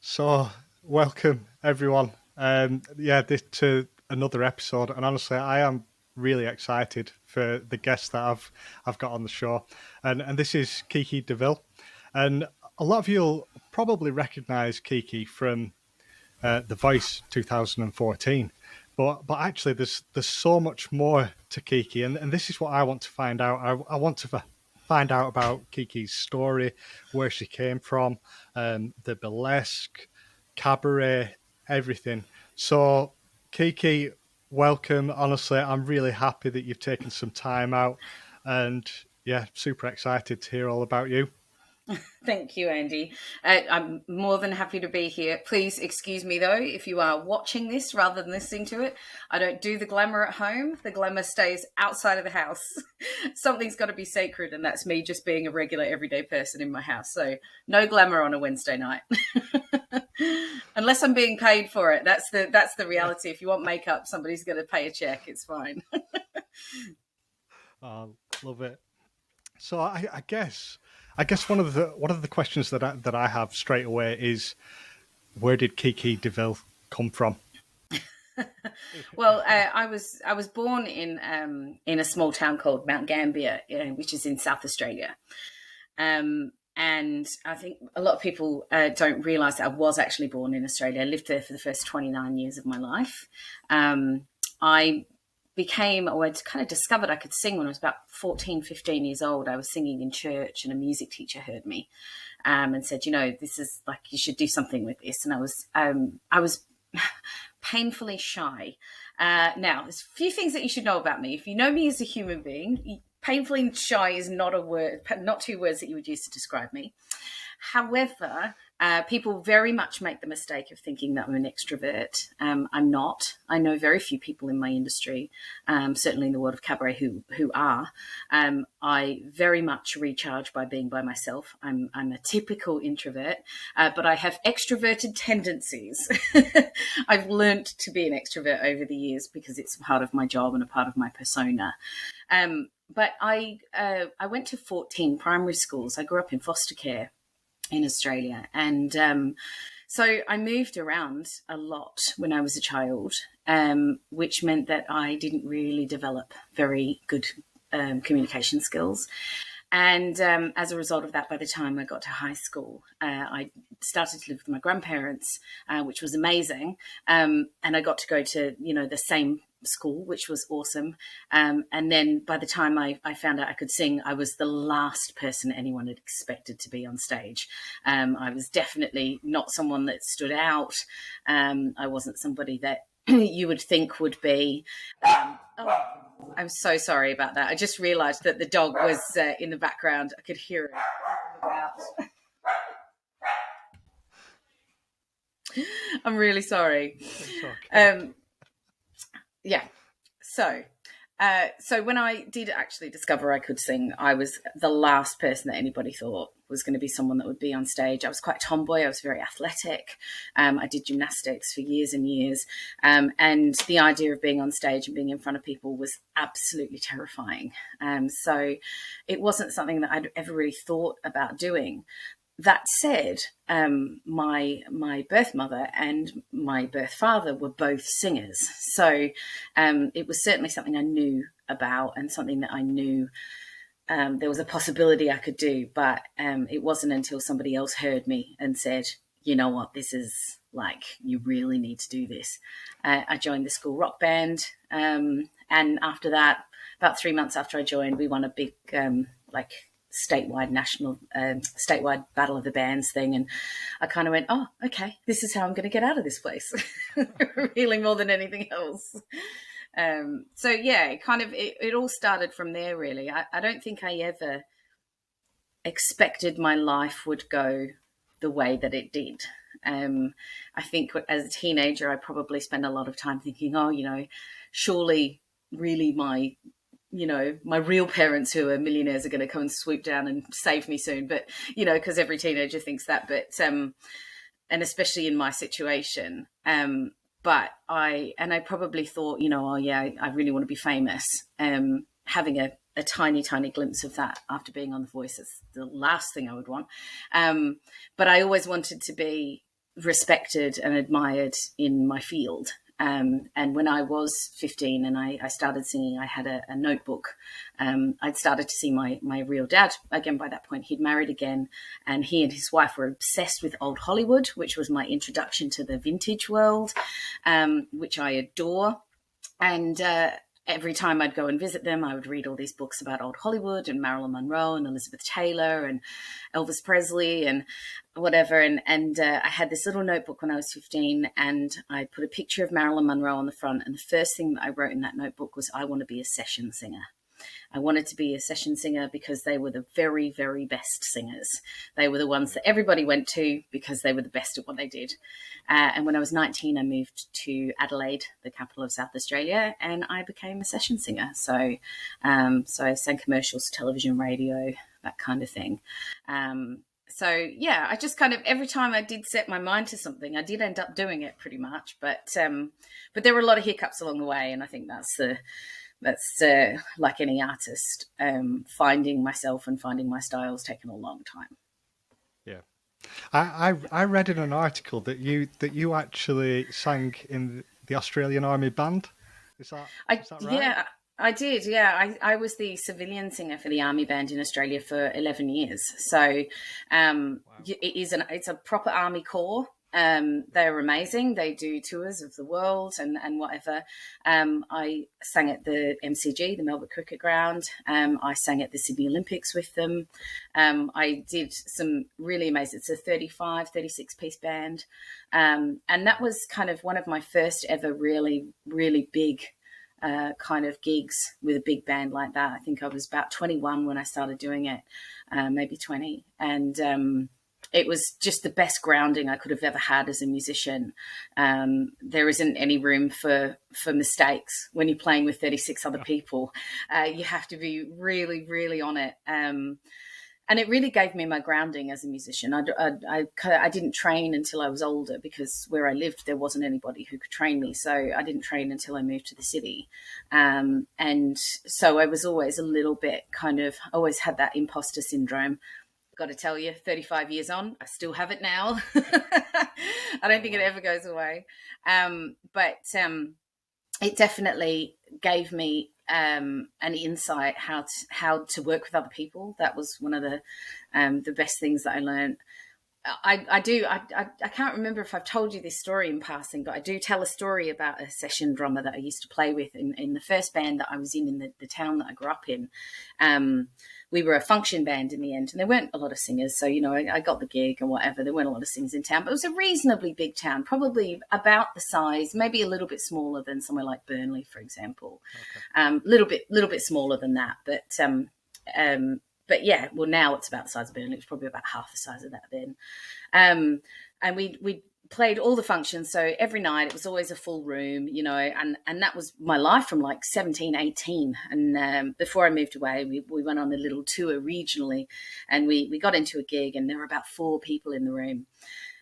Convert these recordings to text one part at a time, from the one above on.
So, welcome everyone. This to another episode, and honestly, I am really excited for the guest that I've got on the show, and this is Kiki Deville, and a lot of you'll probably recognise Kiki from The Voice 2014, but actually, there's so much more to Kiki, and this is what I want to find out. I want to find out about Kiki's story, where she came from, the burlesque, cabaret, everything. So, Kiki, welcome. Honestly, I'm really happy that you've taken some time out, and yeah, super excited to hear all about you. Thank you, Andy. I'm more than happy to be here. Please excuse me, though, if you are watching this rather than listening to it. I don't do the glamour at home. The glamour stays outside of the house. Something's got to be sacred, and that's me just being a regular, everyday person in my house. So no glamour on a Wednesday night. Unless I'm being paid for it. That's the reality. If you want makeup, somebody's going to pay a check. It's fine. Love it. So I guess one of the questions that I have straight away is, where did Kiki Deville come from? Well, I was born in a small town called Mount Gambier, which is in South Australia. And I think a lot of people don't realise that I was actually born in Australia. I lived there for the first 29 years of my life. I I kind of discovered I could sing when I was about 14, 15 years old. I was singing in church and a music teacher heard me and said, this is like, you should do something with this. And I was painfully shy. Now, there's a few things that you should know about me. If you know me as a human being, painfully shy is not a word, not two words that you would use to describe me. However, people very much make the mistake of thinking that I'm an extrovert. I'm not. I know very few people in my industry, certainly in the world of cabaret, who are. I very much recharge by being by myself. I'm a typical introvert, but I have extroverted tendencies. I've learnt to be an extrovert over the years because it's a part of my job and a part of my persona. But I went to 14 primary schools. I grew up in foster care in Australia. And so I moved around a lot when I was a child, which meant that I didn't really develop very good communication skills. And as a result of that, by the time I got to high school, I started to live with my grandparents, which was amazing. And I got to go to, the same school, which was awesome. And then by the time I found out I could sing, I was the last person anyone had expected to be on stage. I was definitely not someone that stood out. I wasn't somebody that you would think would be... I'm so sorry about that. I just realised that the dog was in the background. I could hear it. I'm really sorry. Okay. Yeah. So when I did actually discover I could sing, I was the last person that anybody thought was going to be someone that would be on stage. I was quite tomboy. I was very athletic. I did gymnastics for years and years. And the idea of being on stage and being in front of people was absolutely terrifying. So it wasn't something that I'd ever really thought about doing. That said, my birth mother and my birth father were both singers. So it was certainly something I knew about and something that I knew there was a possibility I could do. But it wasn't until somebody else heard me and said, you know what, this is like, you really need to do this. I joined the school rock band. And after that, about 3 months after I joined, we won a big statewide battle of the bands thing, and I kind of went, oh, okay, this is how I'm going to get out of this place. Really, more than anything else. So yeah, it all started from there, really. I don't think I ever expected my life would go the way that it did. I think as a teenager, I probably spent a lot of time thinking, oh, surely really my real parents who are millionaires are going to come and swoop down and save me soon. But, because every teenager thinks that, but, and especially in my situation. But I probably thought, oh yeah, I really want to be famous. Having a tiny, tiny glimpse of that after being on The Voice is the last thing I would want. But I always wanted to be respected and admired in my field. And when I was 15 and I started singing, I had a notebook. I'd started to see my real dad. Again, by that point, he'd married again, and he and his wife were obsessed with old Hollywood, which was my introduction to the vintage world, which I adore. And every time I'd go and visit them, I would read all these books about old Hollywood and Marilyn Monroe and Elizabeth Taylor and Elvis Presley and whatever. And I had this little notebook when I was 15, and I put a picture of Marilyn Monroe on the front. And the first thing that I wrote in that notebook was, I want to be a session singer. I wanted to be a session singer because they were the very, very best singers. They were the ones that everybody went to because they were the best at what they did. And when I was 19, I moved to Adelaide, the capital of South Australia, and I became a session singer. So I sang commercials, television, radio, that kind of thing. So yeah, I just kind of, every time I did set my mind to something, I did end up doing it pretty much. But there were a lot of hiccups along the way, and I think that's like any artist, finding myself and finding my style has taken a long time. Yeah, I read in an article that you actually sang in the Australian Army Band. Is that right? Yeah, I did. Yeah, I was the civilian singer for the Army Band in Australia for 11 years. So wow. It's a proper Army corps. They're amazing. They do tours of the world and whatever. I sang at the MCG, the Melbourne Cricket Ground. I sang at the Sydney Olympics with them. I did some really amazing, it's a 36 piece band. And that was kind of one of my first ever really, really big kind of gigs with a big band like that. I think I was about 21 when I started doing it, maybe 20. And it was just the best grounding I could have ever had as a musician. There isn't any room for mistakes when you're playing with 36 other people. You have to be really, really on it. And it really gave me my grounding as a musician. I didn't train until I was older because where I lived, there wasn't anybody who could train me. So I didn't train until I moved to the city. And so I was always a little bit always had that imposter syndrome. Got to tell you, 35 years on, I still have it now. I don't think it ever goes away. But it definitely gave me an insight how to work with other people. That was one of the best things that I learned. I can't remember if I've told you this story in passing, but I do tell a story about a session drummer that I used to play with in the first band that I was in the town that I grew up in. We were a function band in the end, and there weren't a lot of singers. So, I got the gig and whatever. There weren't a lot of singers in town, but it was a reasonably big town, probably about the size, maybe a little bit smaller than somewhere like Burnley, for example. Okay. Little bit smaller than that, but yeah, well, now it's about the size of Burnley. It was probably about half the size of that then. And we played all the functions. So every night it was always a full room, and that was my life from like 17, 18. And before I moved away, we went on a little tour regionally, and we got into a gig, and there were about 4 people in the room.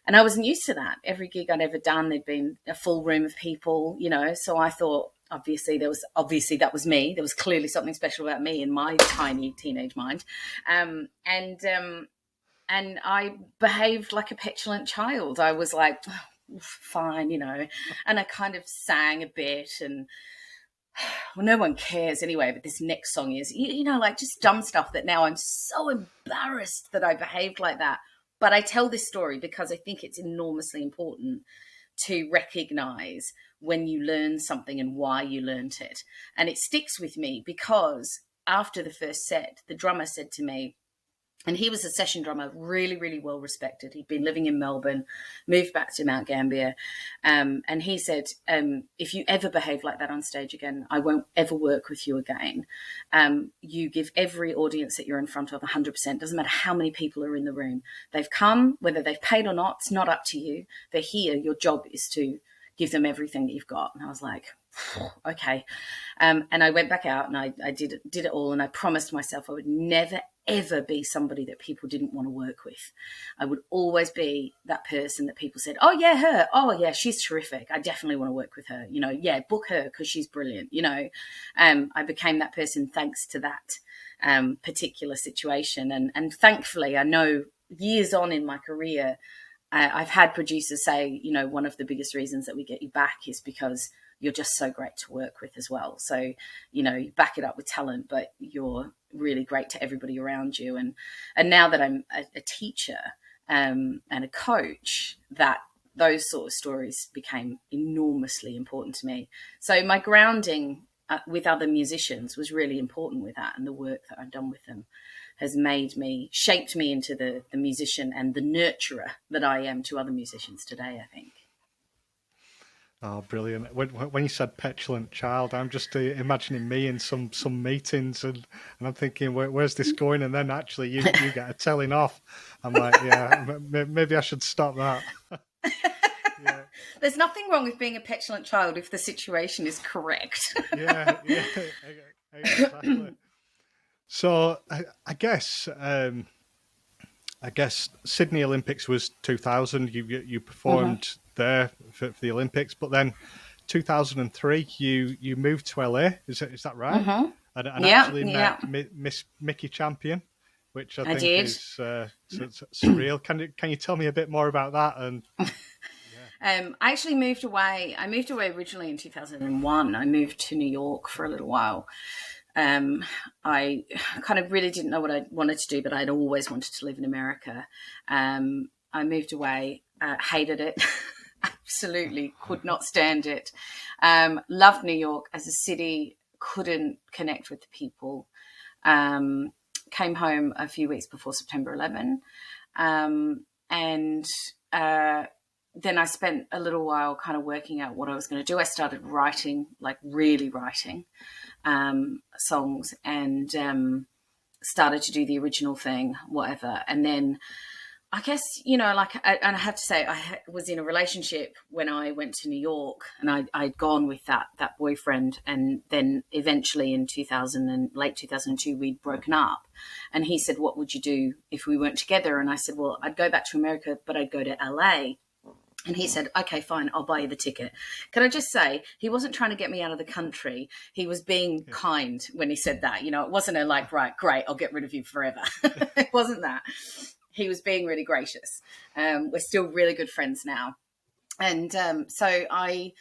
And I wasn't used to that. Every gig I'd ever done, there'd been a full room of people, so I thought, obviously that was me. There was clearly something special about me in my tiny teenage mind. And I behaved like a petulant child. I was like, oh, fine, and I kind of sang a bit, and well, no one cares anyway, but this next song is, like just dumb stuff that now I'm so embarrassed that I behaved like that. But I tell this story because I think it's enormously important to recognize when you learn something and why you learned it. And it sticks with me because after the first set, the drummer said to me, and he was a session drummer, really, really well respected. He'd been living in Melbourne, moved back to Mount Gambier. And he said, if you ever behave like that on stage again, I won't ever work with you again. You give every audience that you're in front of 100%. Doesn't matter how many people are in the room. They've come, whether they've paid or not, it's not up to you. They're here. Your job is to give them everything that you've got. And I was like, okay. And I went back out and I did it all. And I promised myself I would never, ever be somebody that people didn't want to work with. I would always be that person that people said, oh yeah, her. Oh yeah, she's terrific. I definitely want to work with her. Yeah, book her because she's brilliant. I became that person thanks to that particular situation. And thankfully, I know years on in my career, I've had producers say, one of the biggest reasons that we get you back is because you're just so great to work with as well. So, you back it up with talent, but you're really great to everybody around you. And now that I'm a teacher and a coach, that those sort of stories became enormously important to me. So my grounding with other musicians was really important with that, and the work that I've done with them has shaped me into the musician and the nurturer that I am to other musicians today, I think. Oh, brilliant. When you said petulant child, I'm just imagining me in some meetings and I'm thinking, where's this going? And then actually you get a telling off. I'm like, yeah, maybe I should stop that. Yeah. There's nothing wrong with being a petulant child if the situation is correct. yeah, exactly. So I guess Sydney Olympics was 2000. You performed there for the Olympics, but then 2003 you moved to LA. Is that right? And actually met Miss Mickey Champion, which I think is surreal. Can you tell me a bit more about that? And I actually moved away. I moved away originally in 2001. I moved to New York for a little while. I kind of really didn't know what I wanted to do, but I'd always wanted to live in America. I moved away, hated it, absolutely could not stand it. Loved New York as a city, couldn't connect with the people. Came home a few weeks before September 11. Then I spent a little while kind of working out what I was going to do. I started writing, like really writing songs, and started to do the original thing, whatever. And then I guess, and I have to say, I was in a relationship when I went to New York, and I'd gone with that boyfriend. And then eventually in late 2002, we'd broken up. And he said, what would you do if we weren't together? And I said, well, I'd go back to America, but I'd go to LA. And he said, okay, fine, I'll buy you the ticket. Can I just say, he wasn't trying to get me out of the country. He was being kind when he said that. It wasn't a like, right, great, I'll get rid of you forever. It wasn't that. He was being really gracious. We're still really good friends now. And so I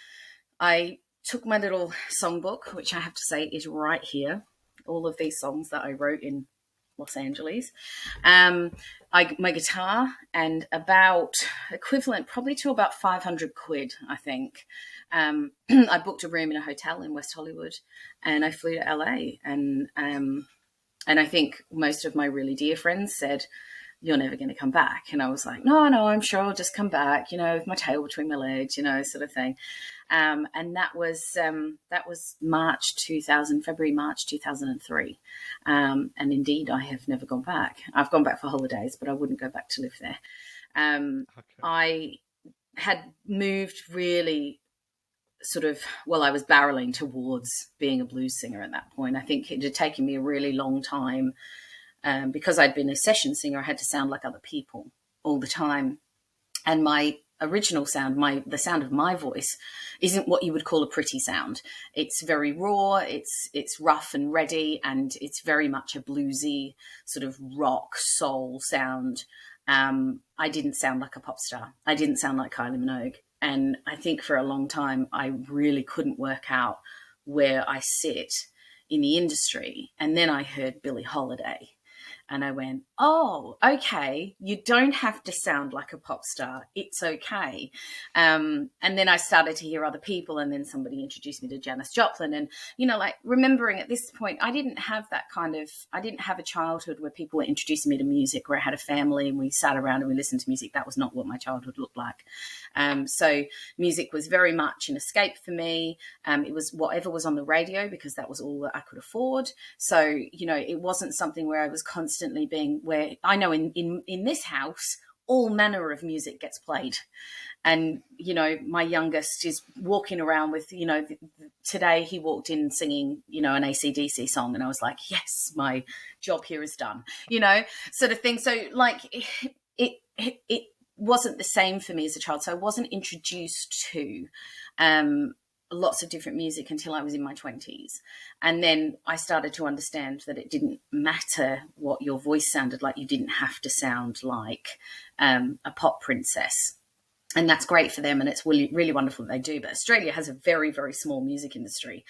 took my little songbook, which I have to say is right here, all of these songs that I wrote in Los Angeles, my guitar, and about equivalent probably to about 500 quid, I think. I booked a room in a hotel in West Hollywood, and I flew to LA. And I think most of my really dear friends said, you're never going to come back. And I was like, no, I'm sure I'll just come back, with my tail between my legs, sort of thing. And that was February, March 2003. And indeed, I have never gone back. I've gone back for holidays, but I wouldn't go back to live there. I had moved really I was barreling towards being a blues singer at that point. I think it had taken me a really long time. Because I'd been a session singer, I had to sound like other people all the time. And my original sound, the sound of my voice, isn't what you would call a pretty sound. It's very raw, it's rough and ready, and it's very much a bluesy sort of rock soul sound. I didn't sound like a pop star. I didn't sound like Kylie Minogue. And I think for a long time, I really couldn't work out where I sit in the industry. And then I heard Billie Holiday. And I went, oh, okay, you don't have to sound like a pop star. It's okay. And then I started to hear other people, and then somebody introduced me to Janis Joplin. And, remembering at this point, I didn't have a childhood where people were introducing me to music, where I had a family and we sat around and we listened to music. That was not what my childhood looked like. So music was very much an escape for me. It was whatever was on the radio, because that was all that I could afford. So, it wasn't something where I was constantly where I know in this house, all manner of music gets played. And, my youngest is walking around with, today he walked in singing, an AC/DC song. And I was like, yes, my job here is done, sort of thing. So it wasn't the same for me as a child. So I wasn't introduced to lots of different music until I was in my 20s. And then I started to understand that it didn't matter what your voice sounded like. You didn't have to sound like a pop princess. And that's great for them, and it's really, really wonderful that they do. But Australia has a very, very small music industry.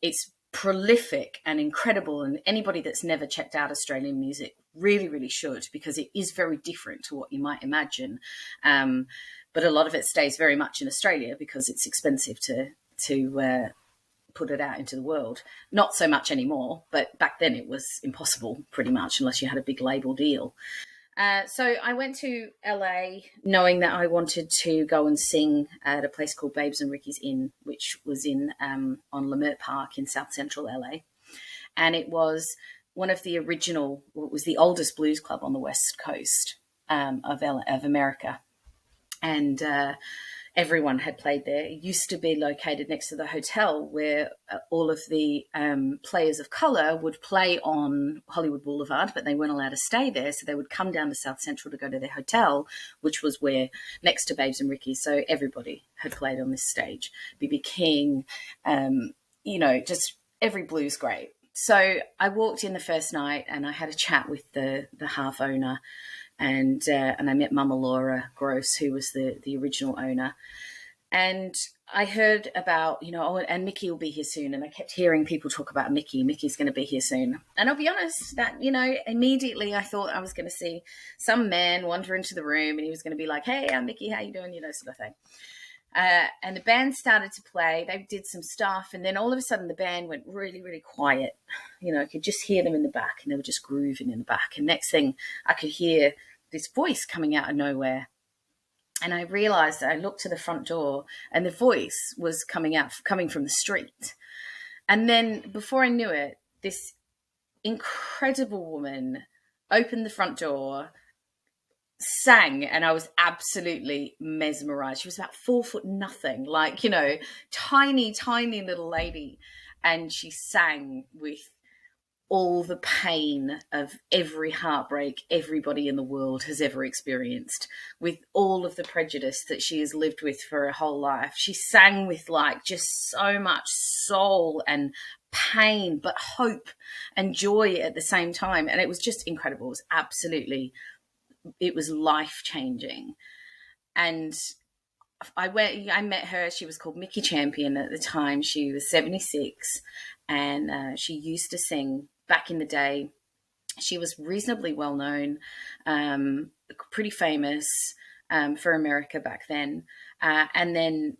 It's prolific and incredible, and anybody that's never checked out Australian music really, really should, because it is very different to what you might imagine. But a lot of it stays very much in Australia because it's expensive to put it out into the world. Not so much anymore, but back then it was impossible pretty much unless you had a big label deal. So I went to LA knowing that I wanted to go and sing at a place called Babes and Ricky's Inn, which was on Leimert Park in South Central LA. And it was one of the original, it was the oldest blues club on the West Coast of America. And everyone had played there. It used to be located next to the hotel where all of the players of colour would play on Hollywood Boulevard, but they weren't allowed to stay there. So they would come down to South Central to go to their hotel, which was where next to Babes and Ricky's. So everybody had played on this stage. B.B. King, just every blues great. So I walked in the first night and I had a chat with the half owner. And I met Mama Laura Gross, who was the original owner. And I heard about, and Mickey will be here soon. And I kept hearing people talk about Mickey. Mickey's going to be here soon. And I'll be honest that, immediately I thought I was going to see some man wander into the room and he was going to be like, hey, I'm Mickey, how you doing? Sort of thing. And the band started to play. They did some stuff. And then all of a sudden the band went really, really quiet. I could just hear them in the back and they were just grooving in the back. And next thing I could hear this voice coming out of nowhere. And I realized that I looked to the front door and the voice was coming from the street. And then before I knew it, this incredible woman opened the front door, sang, and I was absolutely mesmerized. She was about 4 foot nothing, tiny, tiny little lady. And she sang with all the pain of every heartbreak everybody in the world has ever experienced, with all of the prejudice that she has lived with for her whole life. She sang with just so much soul and pain, but hope and joy at the same time. And it was just incredible. It was life-changing. And I met her. She was called Mickey Champion at the time. She was 76, and she used to sing back in the day. She was reasonably well known, pretty famous for America back then. And then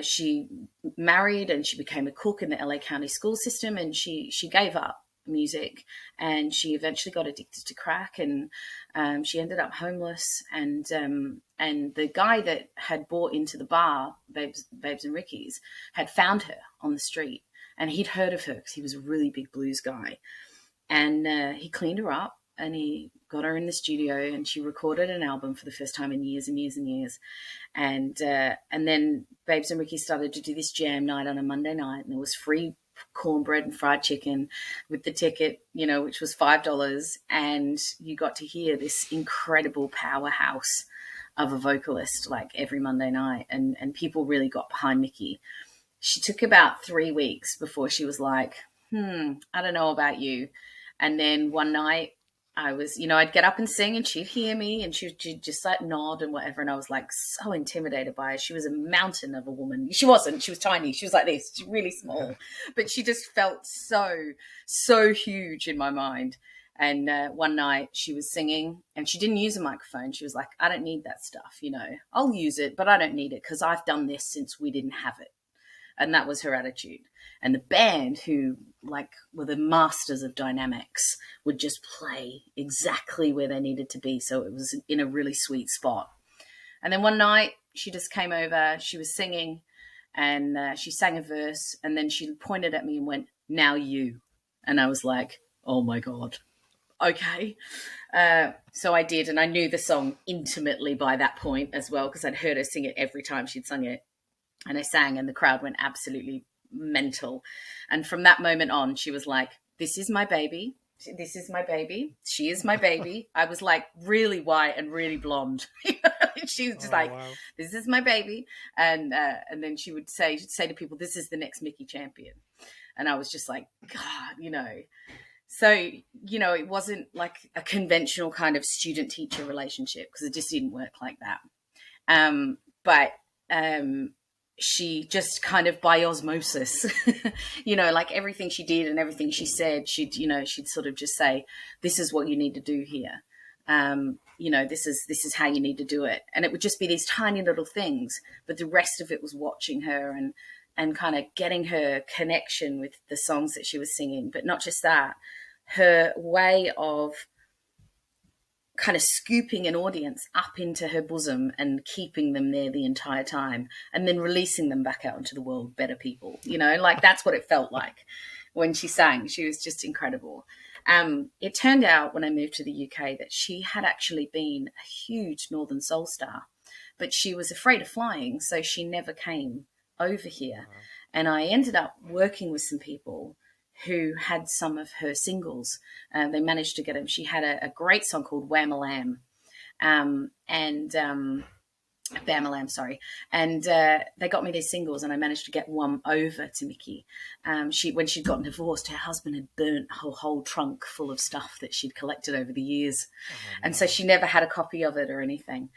she married and she became a cook in the LA County school system, and she gave up music and she eventually got addicted to crack, and she ended up homeless. And the guy that had bought into the bar, Babes and Ricky's, had found her on the street, and he'd heard of her because he was a really big blues guy. And he cleaned her up and he got her in the studio, and she recorded an album for the first time in years and years and years. And then Babes and Ricky started to do this jam night on a Monday night, and it was free cornbread and fried chicken with the ticket, which was $5. And you got to hear this incredible powerhouse of a vocalist every Monday night. And people really got behind Mickey. She took about 3 weeks before she was like, I don't know about you. And then one night I was, I'd get up and sing and she'd hear me and she'd just nod and whatever. And I was so intimidated by her. She was a mountain of a woman. She wasn't. She was tiny. She was like this. She's really small. But she just felt so huge in my mind. And one night she was singing and she didn't use a microphone. She was like, I don't need that stuff, I'll use it, but I don't need it because I've done this since we didn't have it. And that was her attitude. And the band, who were the masters of dynamics, would just play exactly where they needed to be. So it was in a really sweet spot. And then one night she just came over, she was singing, and she sang a verse, and then she pointed at me and went, now you. And I was like, oh my God, okay. So I did, and I knew the song intimately by that point as well, because I'd heard her sing it every time she'd sung it. And I sang, and the crowd went absolutely mental. And from that moment on, she was like, this is my baby. This is my baby. She is my baby. I was like really white and really blonde. She was just wow. this is my baby. And then she'd say to people, this is the next Mickey champion. And I was just like, God, So, it wasn't like a conventional kind of student-teacher relationship, because it just didn't work like that. But she just kind of by osmosis, like everything she did and everything she said, she'd sort of just say, this is what you need to do here. This is how you need to do it. And it would just be these tiny little things, but the rest of it was watching her and kind of getting her connection with the songs that she was singing. But not just that, her way of kind of scooping an audience up into her bosom and keeping them there the entire time, and then releasing them back out into the world better people. That's what it felt like when she sang. She was just incredible. It turned out when I moved to the UK that she had actually been a huge Northern Soul star, but she was afraid of flying, so she never came over here. Wow. And I ended up working with some people who had some of her singles. They managed to get them. She had a great song called Wham-a-Lamb, Bam-a-Lamb, sorry. And they got me these singles, and I managed to get one over to Mickey. When she'd gotten divorced, her husband had burnt her whole trunk full of stuff that she'd collected over the years. Oh, and so she never had a copy of it or anything.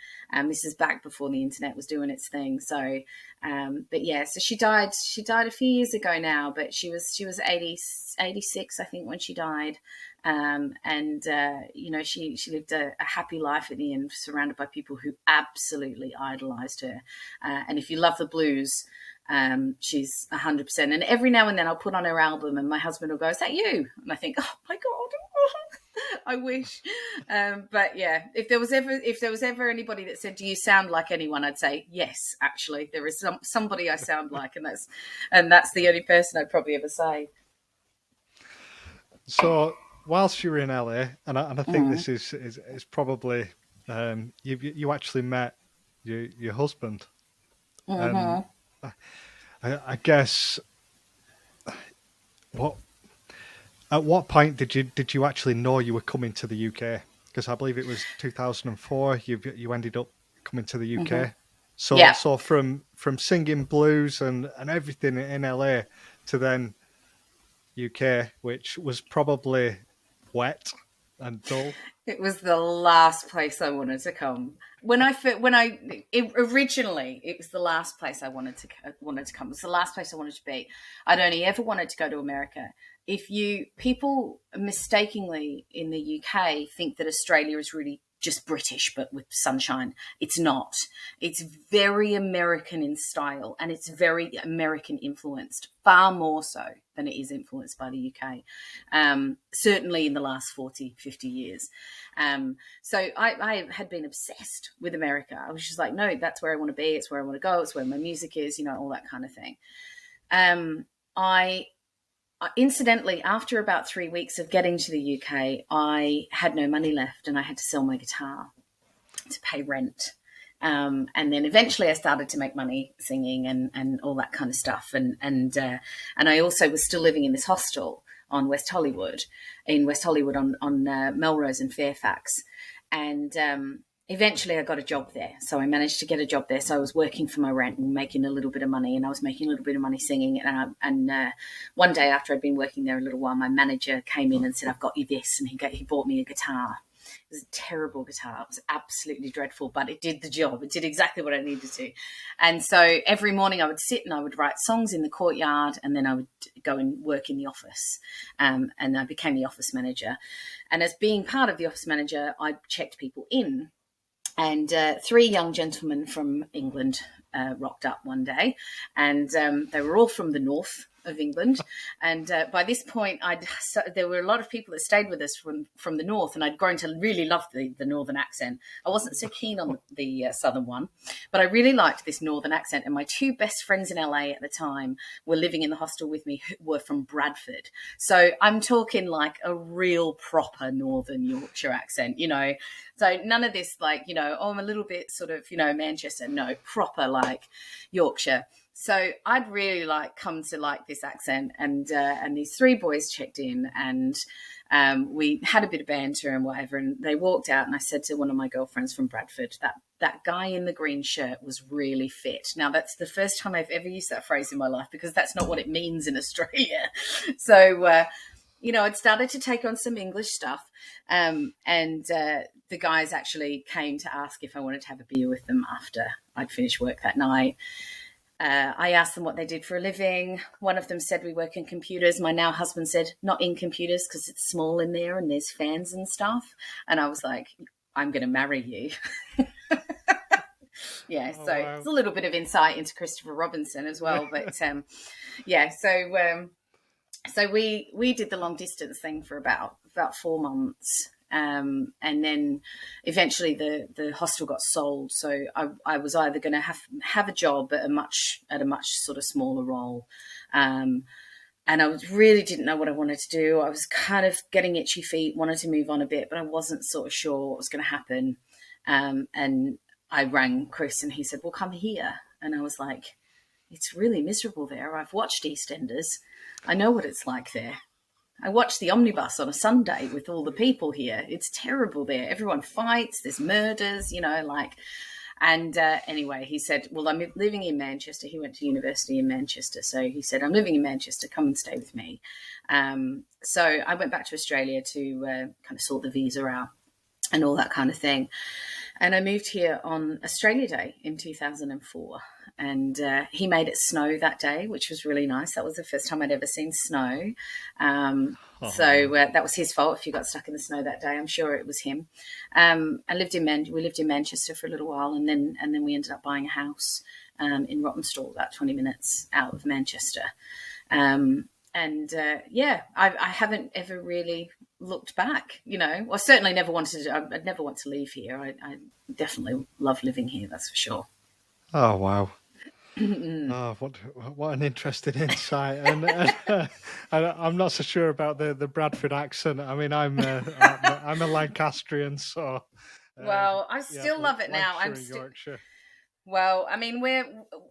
This is back before the internet was doing its thing. So, so she died a few years ago now, but she was 86, I think, when she died. She lived a happy life at the end, surrounded by people who absolutely idolized her. And if you love the blues, she's 100%. And every now and then I'll put on her album and my husband will go, is that you? And I think, oh my God, I wish. But yeah, if there was ever anybody that said, do you sound like anyone? I'd say, yes, actually there is somebody I sound like. And that's the only person I'd probably ever say. So, whilst you were in LA, and I think this is probably you actually met your husband. I guess at what point did you actually know you were coming to the UK? Because I believe it was 2004. You ended up coming to the UK. So from singing blues and everything in LA to then UK, which was probably wet and dull. It was the last place I wanted to come. Originally, it was the last place I wanted to come. It was the last place I wanted to be. I'd only ever wanted to go to America. People mistakenly in the UK think that Australia is really just British, but with sunshine. It's not. It's very American in style, and it's very American influenced, far more so than it is influenced by the UK, certainly in the last 40, 50 years. So I had been obsessed with America. I was just like, no, that's where I want to be. It's where I want to go. It's where my music is, all that kind of thing. Incidentally, after about 3 weeks of getting to the UK, I had no money left and I had to sell my guitar to pay rent. And then eventually I started to make money singing and all that kind of stuff. And I also was still living in this hostel on West Hollywood on Melrose and Fairfax. And eventually I got a job there. So I managed to get a job there. So I was working for my rent and making a little bit of money, and I was making a little bit of money singing. And one day after I'd been working there a little while, my manager came in and said, I've got you this. And he bought me a guitar. It was a terrible guitar. It was absolutely dreadful, but it did the job. It did exactly what I needed to. And so every morning I would sit and I would write songs in the courtyard, and then I would go and work in the office. And I became the office manager. And as being part of the office manager, I checked people in. And 3 young gentlemen from England rocked up one day, and they were all from the north of England. And by this point, there were a lot of people that stayed with us from the north, and I'd grown to really love the northern accent. I wasn't so keen on the southern one, but I really liked this northern accent. And my 2 best friends in LA at the time were living in the hostel with me, who were from Bradford. So I'm talking like a real proper northern Yorkshire accent, So none of this I'm a little bit sort of, Manchester. No, proper like Yorkshire. So I'd really come to like this accent, and these three boys checked in, and we had a bit of banter and whatever, and they walked out, and I said to one of my girlfriends from Bradford, that guy in the green shirt was really fit. Now, that's the first time I've ever used that phrase in my life, because that's not what it means in Australia. So, I'd started to take on some English stuff, and the guys actually came to ask if I wanted to have a beer with them after I'd finished work that night. I asked them what they did for a living. One of them said, we work in computers. My now husband said, not in computers, because it's small in there and there's fans and stuff. And I was like, I'm going to marry you. Yeah, Oh, so wow. it's a little bit of insight into Christopher Robinson as well. But yeah, so we did the long distance thing for about 4 months. And then eventually the hostel got sold. So I was either going to have a job at a much sort of smaller role. And I really didn't know what I wanted to do. I was kind of getting itchy feet, wanted to move on a bit, but I wasn't sort of sure what was going to happen. And I rang Chris and he said, well, come here. And I was like, it's really miserable there. I've watched EastEnders. I know what it's like there. I watched the omnibus on a Sunday with all the people here. It's terrible there. Everyone fights. There's murders, And anyway, he said, well, I'm living in Manchester. He went to university in Manchester. So he said, I'm living in Manchester. Come and stay with me. So I went back to Australia to kind of sort the visa out and all that kind of thing. And I moved here on Australia Day in 2004. And he made it snow that day, which was really nice. That was the first time I'd ever seen snow. So that was his fault if you got stuck in the snow that day. I'm sure it was him. We lived in Manchester for a little while, and then we ended up buying a house in Roppenstall, about 20 minutes out of Manchester. I haven't ever really looked back, I certainly never I'd never want to leave here. I definitely love living here, that's for sure. Oh, wow. Oh, what an interesting insight. And I'm not so sure about the Bradford accent. I mean, I'm a Lancastrian, so well, I still love it now. Yorkshire. Well, I mean,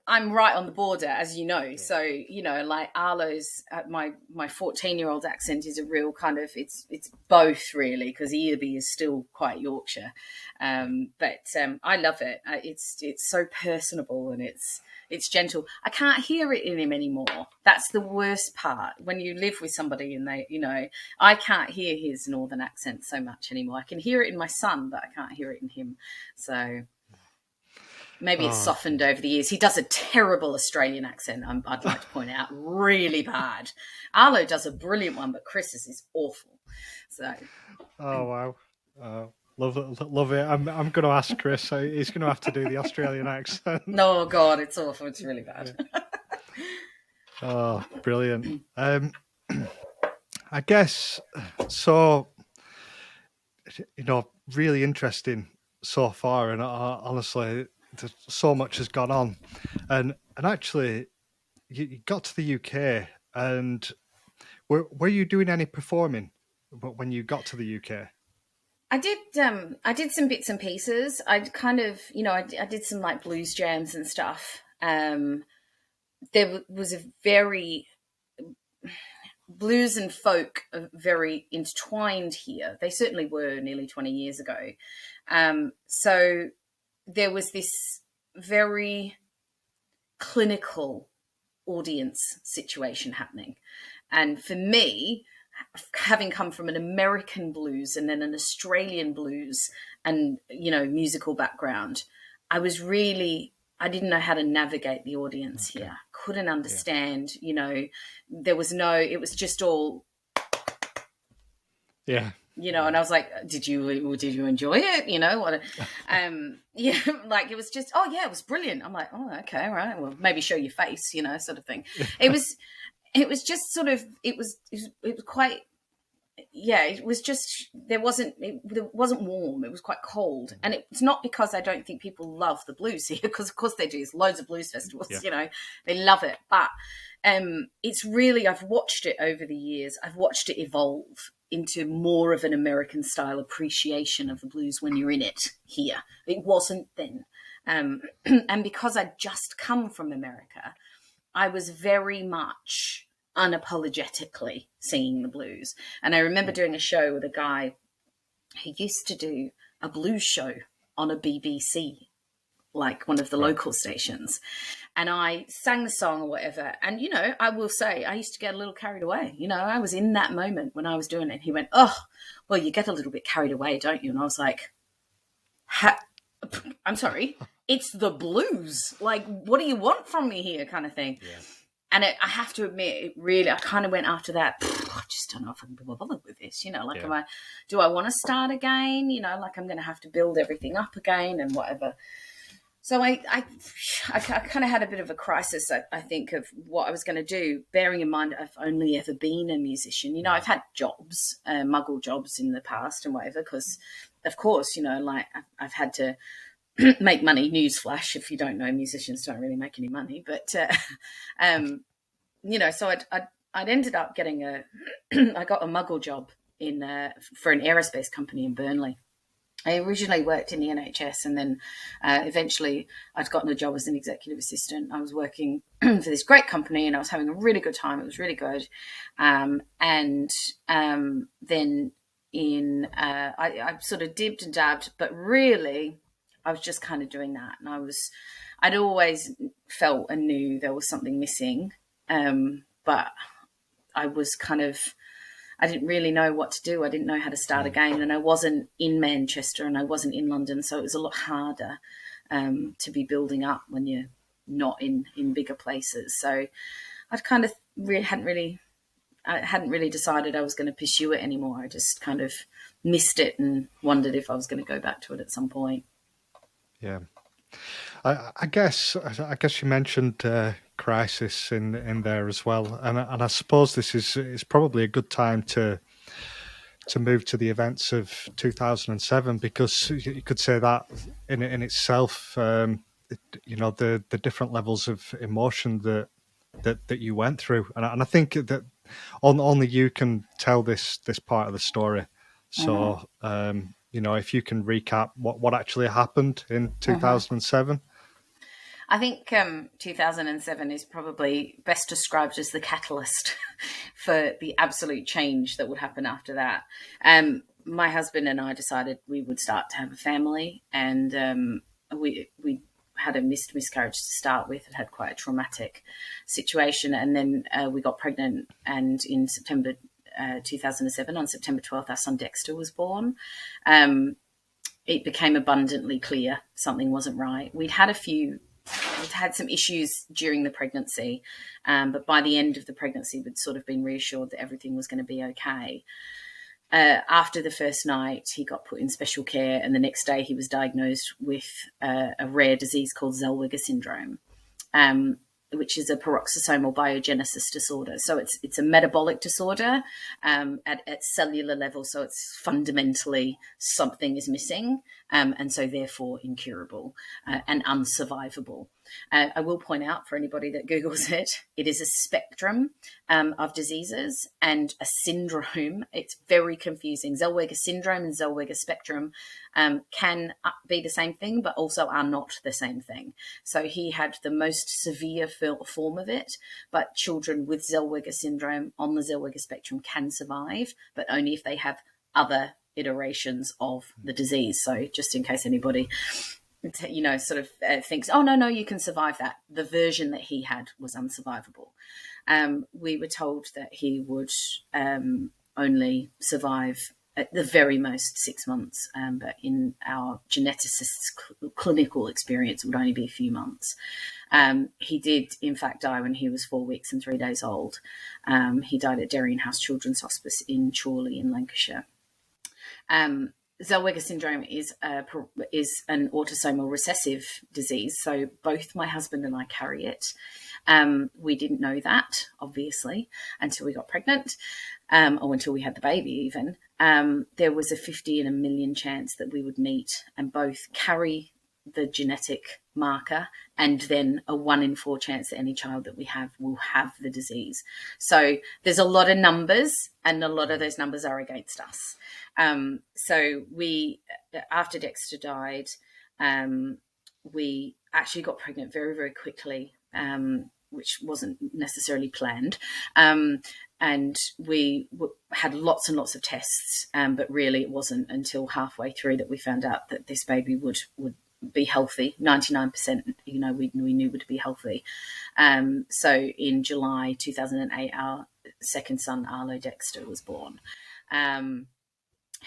I'm right on the border, as you know. Yeah. So, like Arlo's, my 14-year-old accent is a real kind of, it's both really, because Earby is still quite Yorkshire. But I love it. It's so personable and it's gentle. I can't hear it in him anymore. That's the worst part. When you live with somebody and they, I can't hear his northern accent so much anymore. I can hear it in my son, but I can't hear it in him. So maybe it's softened over the years. He does a terrible Australian accent, I'd like to point out. Really bad. Arlo does a brilliant one, but Chris's is awful. So. Oh, wow. Love it. I'm going to ask Chris. He's going to have to do the Australian accent. No, God, it's awful. It's really bad. Yeah. Oh, brilliant. I guess, so, really interesting so far. And honestly, so much has gone on. And actually, you got to the UK, and were you doing any performing when you got to the UK? I did some bits and pieces. I kind of, I did some like blues jams and stuff. There was a very, blues and folk are very intertwined here. They certainly were nearly 20 years ago. So there was this very clinical audience situation happening. And for me, having come from an American blues and then an Australian blues and, musical background, I didn't know how to navigate the audience here. Couldn't understand, there was it was just all. Yeah. And I was like, did you enjoy it? What, like it was just, oh yeah, it was brilliant. I'm like, oh, okay. All right. Well, maybe show your face, sort of thing. It was just sort of, it was quite, it was just, it wasn't warm. It was quite cold. And it's not because I don't think people love the blues here, because of course they do. There's loads of blues festivals, they love it. But it's really, I've watched it over the years. I've watched it evolve into more of an American style appreciation of the blues when you're in it here. It wasn't then. And because I'd just come from America, I was very much unapologetically singing the blues. And I remember doing a show with a guy who used to do a blues show on a BBC, like one of the local stations. And I sang the song or whatever. And, you know, I will say I used to get a little carried away. You know, I was in that moment when I was doing it. He went, "Oh, well, you get a little bit carried away, don't you?" And I was like, I'm sorry, it's the blues. Like, what do you want from me here, kind of thing. Yeah. And I have to admit, it really, I kind of went after that. I just don't know if I can be bothered with this. You know, like, do I want to start again? You know, like I'm going to have to build everything up again and whatever. So I kind of had a bit of a crisis, I think, of what I was going to do, bearing in mind I've only ever been a musician. You know, I've had jobs, muggle jobs in the past and whatever, because, of course, you know, like I've had to make money. Newsflash, if you don't know, musicians don't really make any money. But, you know, so I'd ended up getting I got a muggle job for an aerospace company in Burnley. I originally worked in the NHS, and then eventually I'd gotten a job as an executive assistant. I was working for this great company, and I was having a really good time. It was really good. And then I sort of dibbed and dabbed, but really I was just kind of doing that. And I'd always felt and knew there was something missing, but I was kind of, I didn't really know what to do. I didn't know how to start again, and I wasn't in Manchester and I wasn't in London, so it was a lot harder to be building up when you're not in bigger places. So I'd kind of hadn't really decided I was going to pursue it anymore. I just kind of missed it and wondered if I was going to go back to it at some point. Yeah. I guess you mentioned crisis in there as well, and I suppose this is probably a good time to move to the events of 2007, because you could say that in itself, you know, the different levels of emotion that you went through, and I think that only you can tell this part of the story. So you know, if you can recap what actually happened in 2007. I think 2007 is probably best described as the catalyst for the absolute change that would happen after that. My husband and I decided we would start to have a family, and we had a miscarriage to start with. It had quite a traumatic situation, and then we got pregnant, and in September 2007, on September 12th, our son Dexter was born. It became abundantly clear something wasn't right. We'd had some issues during the pregnancy, but by the end of the pregnancy, we'd sort of been reassured that everything was going to be okay. After the first night, he got put in special care, and the next day he was diagnosed with a rare disease called Zellweger syndrome, which is a peroxisomal biogenesis disorder. So it's a metabolic disorder at cellular level. So it's fundamentally something is missing, and so therefore incurable and unsurvivable. I will point out, for anybody that Googles it, it is a spectrum of diseases and a syndrome. It's very confusing. Zellweger syndrome and Zellweger spectrum can be the same thing, but also are not the same thing. So he had the most severe form of it, but children with Zellweger syndrome on the Zellweger spectrum can survive, but only if they have other iterations of the disease. So just in case anybody, you know, sort of thinks, oh, no, you can survive that. The version that he had was unsurvivable. We were told that he would only survive at the very most 6 months, but in our geneticist's clinical experience, it would only be a few months. He did, in fact, die when he was 4 weeks and 3 days old. He died at Derian House Children's Hospice in Chorley in Lancashire. Zellweger syndrome is an autosomal recessive disease, so both my husband and I carry it. We didn't know that, obviously, until we got pregnant, or until we had the baby even. There was a 50 in a million chance that we would meet and both carry the genetic marker, and then a 1 in 4 chance that any child that we have will have the disease. So there's a lot of numbers, and a lot of those numbers are against us. So we, after Dexter died, we actually got pregnant very, very quickly. which wasn't necessarily planned. And we had lots and lots of tests, but really it wasn't until halfway through that we found out that this baby would be healthy. 99%, we knew would be healthy. So in July 2008, our second son, Arlo Dexter, was born.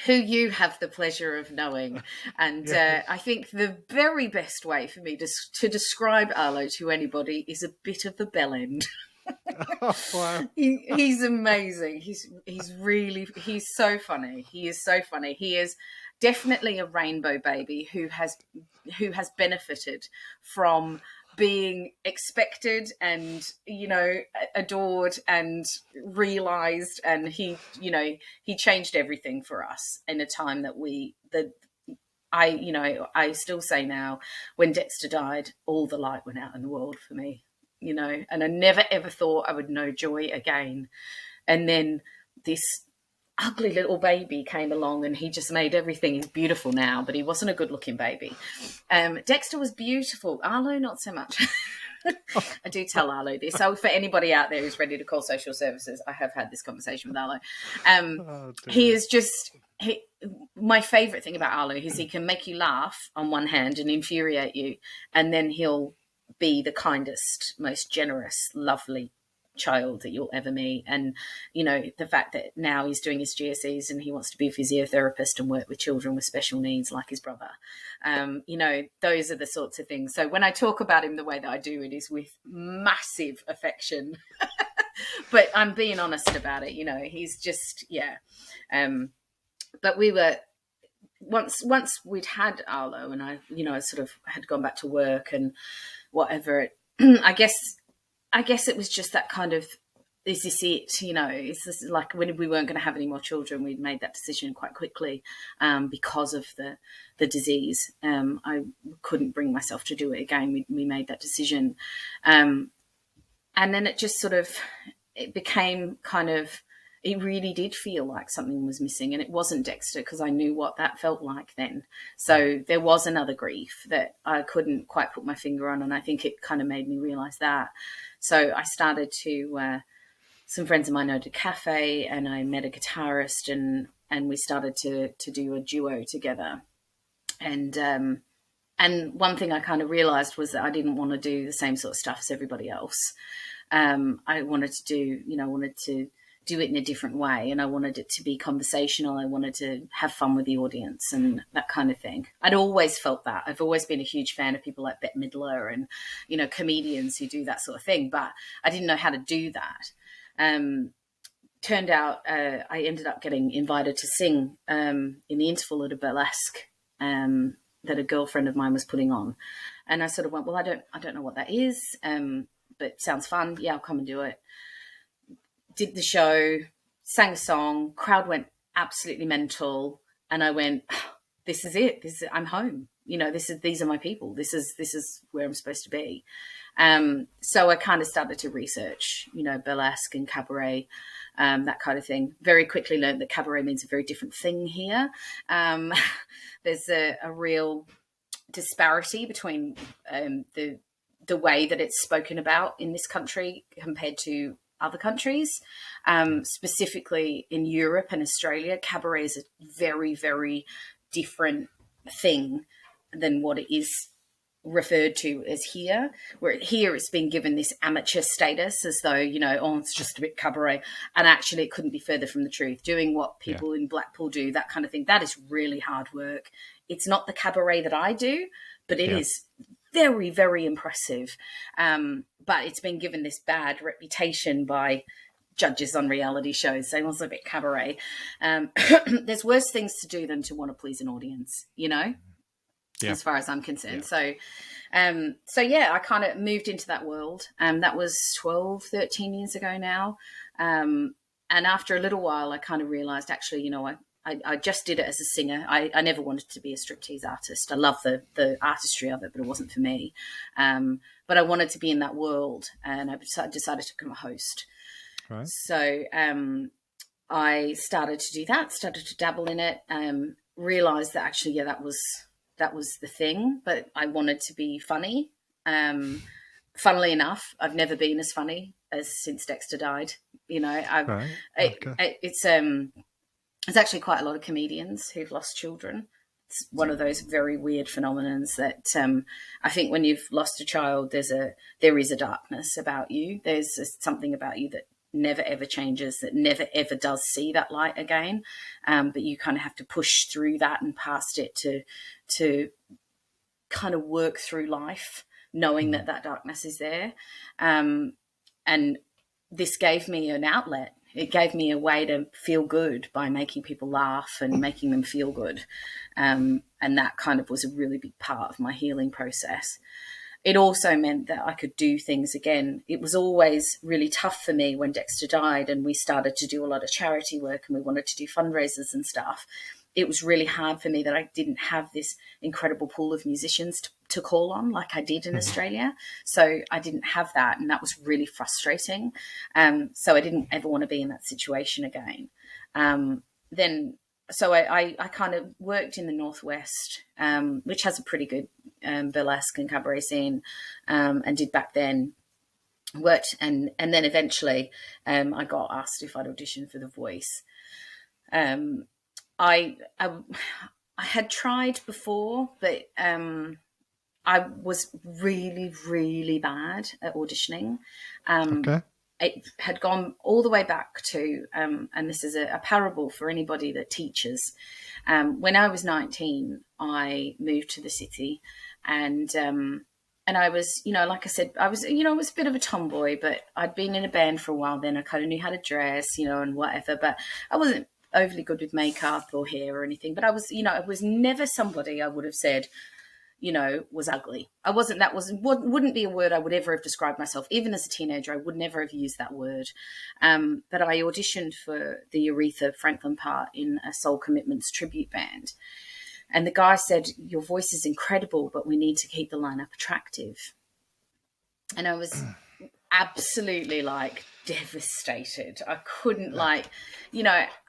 Who you have the pleasure of knowing. And Yes. I think the very best way for me to describe Arlo to anybody is a bit of a bellend. Oh, wow. He's amazing. He's so funny. He is so funny. He is definitely a rainbow baby who has benefited from being expected and adored and realized, and he changed everything for us in a time that I still say now, when Dexter died, all the light went out in the world for me, and I never ever thought I would know joy again. And then this ugly little baby came along and he just made everything. He's beautiful now, but he wasn't a good looking baby. Dexter was beautiful. Arlo, not so much. I do tell Arlo this. So for anybody out there who's ready to call social services, I have had this conversation with Arlo. He is just... my favourite thing about Arlo is he can make you laugh on one hand and infuriate you, and then he'll be the kindest, most generous, lovely child that you'll ever meet. And the fact that now he's doing his GCSEs and he wants to be a physiotherapist and work with children with special needs like his brother, those are the sorts of things. So when I talk about him the way that I do, it is with massive affection. But I'm being honest about it. He's just but we were once we'd had Arlo, and I sort of had gone back to work and whatever. I guess it was just that kind of, is this it? Is this like when we weren't going to have any more children? We'd made that decision quite quickly because of the disease. I couldn't bring myself to do it again. We made that decision, and then it just sort of became kind of. It really did feel like something was missing, and it wasn't Dexter, because I knew what that felt like then. So there was another grief that I couldn't quite put my finger on, and I think it kind of made me realise that. So I started to, some friends of mine owned a cafe, and I met a guitarist, and we started to do a duo together. And one thing I kind of realised was that I didn't want to do the same sort of stuff as everybody else. I wanted to do it in a different way, and I wanted it to be conversational. I wanted to have fun with the audience and that kind of thing. I'd always felt that. I've always been a huge fan of people like Bette Midler and comedians who do that sort of thing, but I didn't know how to do that. Turned out I ended up getting invited to sing in the interval at a burlesque that a girlfriend of mine was putting on, and I sort of went, well, I don't know what that is, but it sounds fun. Yeah, I'll come and do it. Did the show, sang a song, crowd went absolutely mental, and I went, this is it. I'm home. These are my people. This is where I'm supposed to be. So I kind of started to research, burlesque and cabaret, that kind of thing. Very quickly learned that cabaret means a very different thing here. There's a real disparity between the way that it's spoken about in this country compared to other countries, specifically in Europe and Australia. Cabaret is a very, very different thing than what it is referred to as here, where here it's been given this amateur status as though, it's just a bit cabaret, and actually it couldn't be further from the truth. Doing what people in Blackpool do, that kind of thing, that is really hard work. It's not the cabaret that I do, but it is very, very impressive. But it's been given this bad reputation by judges on reality shows saying, well, it's a bit cabaret. There's worse things to do than to want to please an audience, as far as I'm concerned. So I kind of moved into that world. That was 12, 13 years ago now. And after a little while, I kind of realized, actually, I just did it as a singer. I never wanted to be a striptease artist. I love the artistry of it, but it wasn't for me. But I wanted to be in that world, and I decided to become a host. Right. So I started to do that, started to dabble in it, realised that actually, that was the thing, but I wanted to be funny. Funnily enough, I've never been as funny as since Dexter died. You know, Right. Okay. it's actually quite a lot of comedians who've lost children. It's one of those very weird phenomenons that I think when you've lost a child, there is a darkness about you. There's something about you that never ever changes, that never ever does see that light again. But you kind of have to push through that and past it to kind of work through life, knowing that darkness is there. And this gave me an outlet. It gave me a way to feel good by making people laugh and making them feel good. And that kind of was a really big part of my healing process. It also meant that I could do things again. It was always really tough for me when Dexter died and we started to do a lot of charity work and we wanted to do fundraisers and stuff. It was really hard for me that I didn't have this incredible pool of musicians to call on like I did in Australia. So I didn't have that, and that was really frustrating. So I didn't ever want to be in that situation again. So I kind of worked in the Northwest, which has a pretty good burlesque and cabaret scene, and did back then. Worked and then eventually I got asked if I'd audition for The Voice. I had tried before, but I was really, really bad at auditioning. Okay. It had gone all the way back to, and this is a parable for anybody that teaches. When I was 19, I moved to the city, and I was, like I said, I was a bit of a tomboy, but I'd been in a band for a while then. I kind of knew how to dress, and whatever, but I wasn't overly good with makeup or hair or anything. But I was, I was never somebody I would have said, was ugly. I wasn't, wouldn't be a word I would ever have described myself. Even as a teenager, I would never have used that word. But I auditioned for the Aretha Franklin part in a Soul Commitments tribute band. And the guy said, your voice is incredible, but we need to keep the lineup attractive. And I was absolutely devastated. I couldn't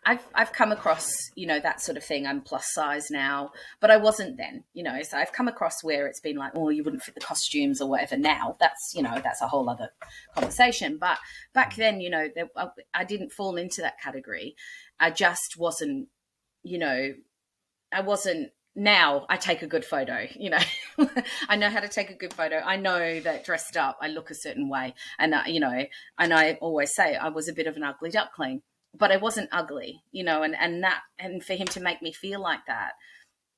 I've come across, that sort of thing. I'm plus size now, but I wasn't then, so I've come across where it's been like, oh, you wouldn't fit the costumes or whatever. Now that's, that's a whole other conversation. But back then, I didn't fall into that category. I just wasn't, now I take a good photo, I know how to take a good photo. I know that dressed up, I look a certain way. And, and I always say I was a bit of an ugly duckling, but I wasn't ugly, and for him to make me feel like that,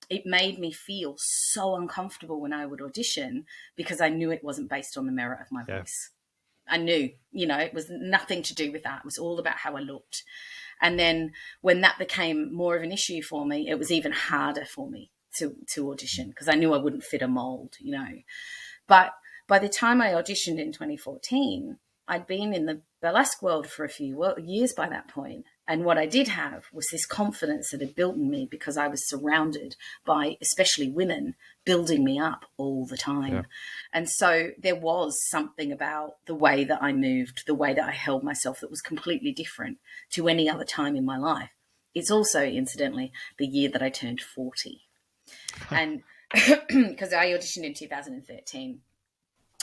it made me feel so uncomfortable when I would audition because I knew it wasn't based on the merit of my voice. I knew, it was nothing to do with that. It was all about how I looked. And then when that became more of an issue for me, it was even harder for me to audition because I knew I wouldn't fit a mold, But by the time I auditioned in 2014, I'd been in the burlesque world for a few years by that point. And what I did have was this confidence that had built in me because I was surrounded by, especially women, building me up all the time. Yeah. And so there was something about the way that I moved, the way that I held myself that was completely different to any other time in my life. It's also, incidentally, the year that I turned 40. And because I auditioned in 2013.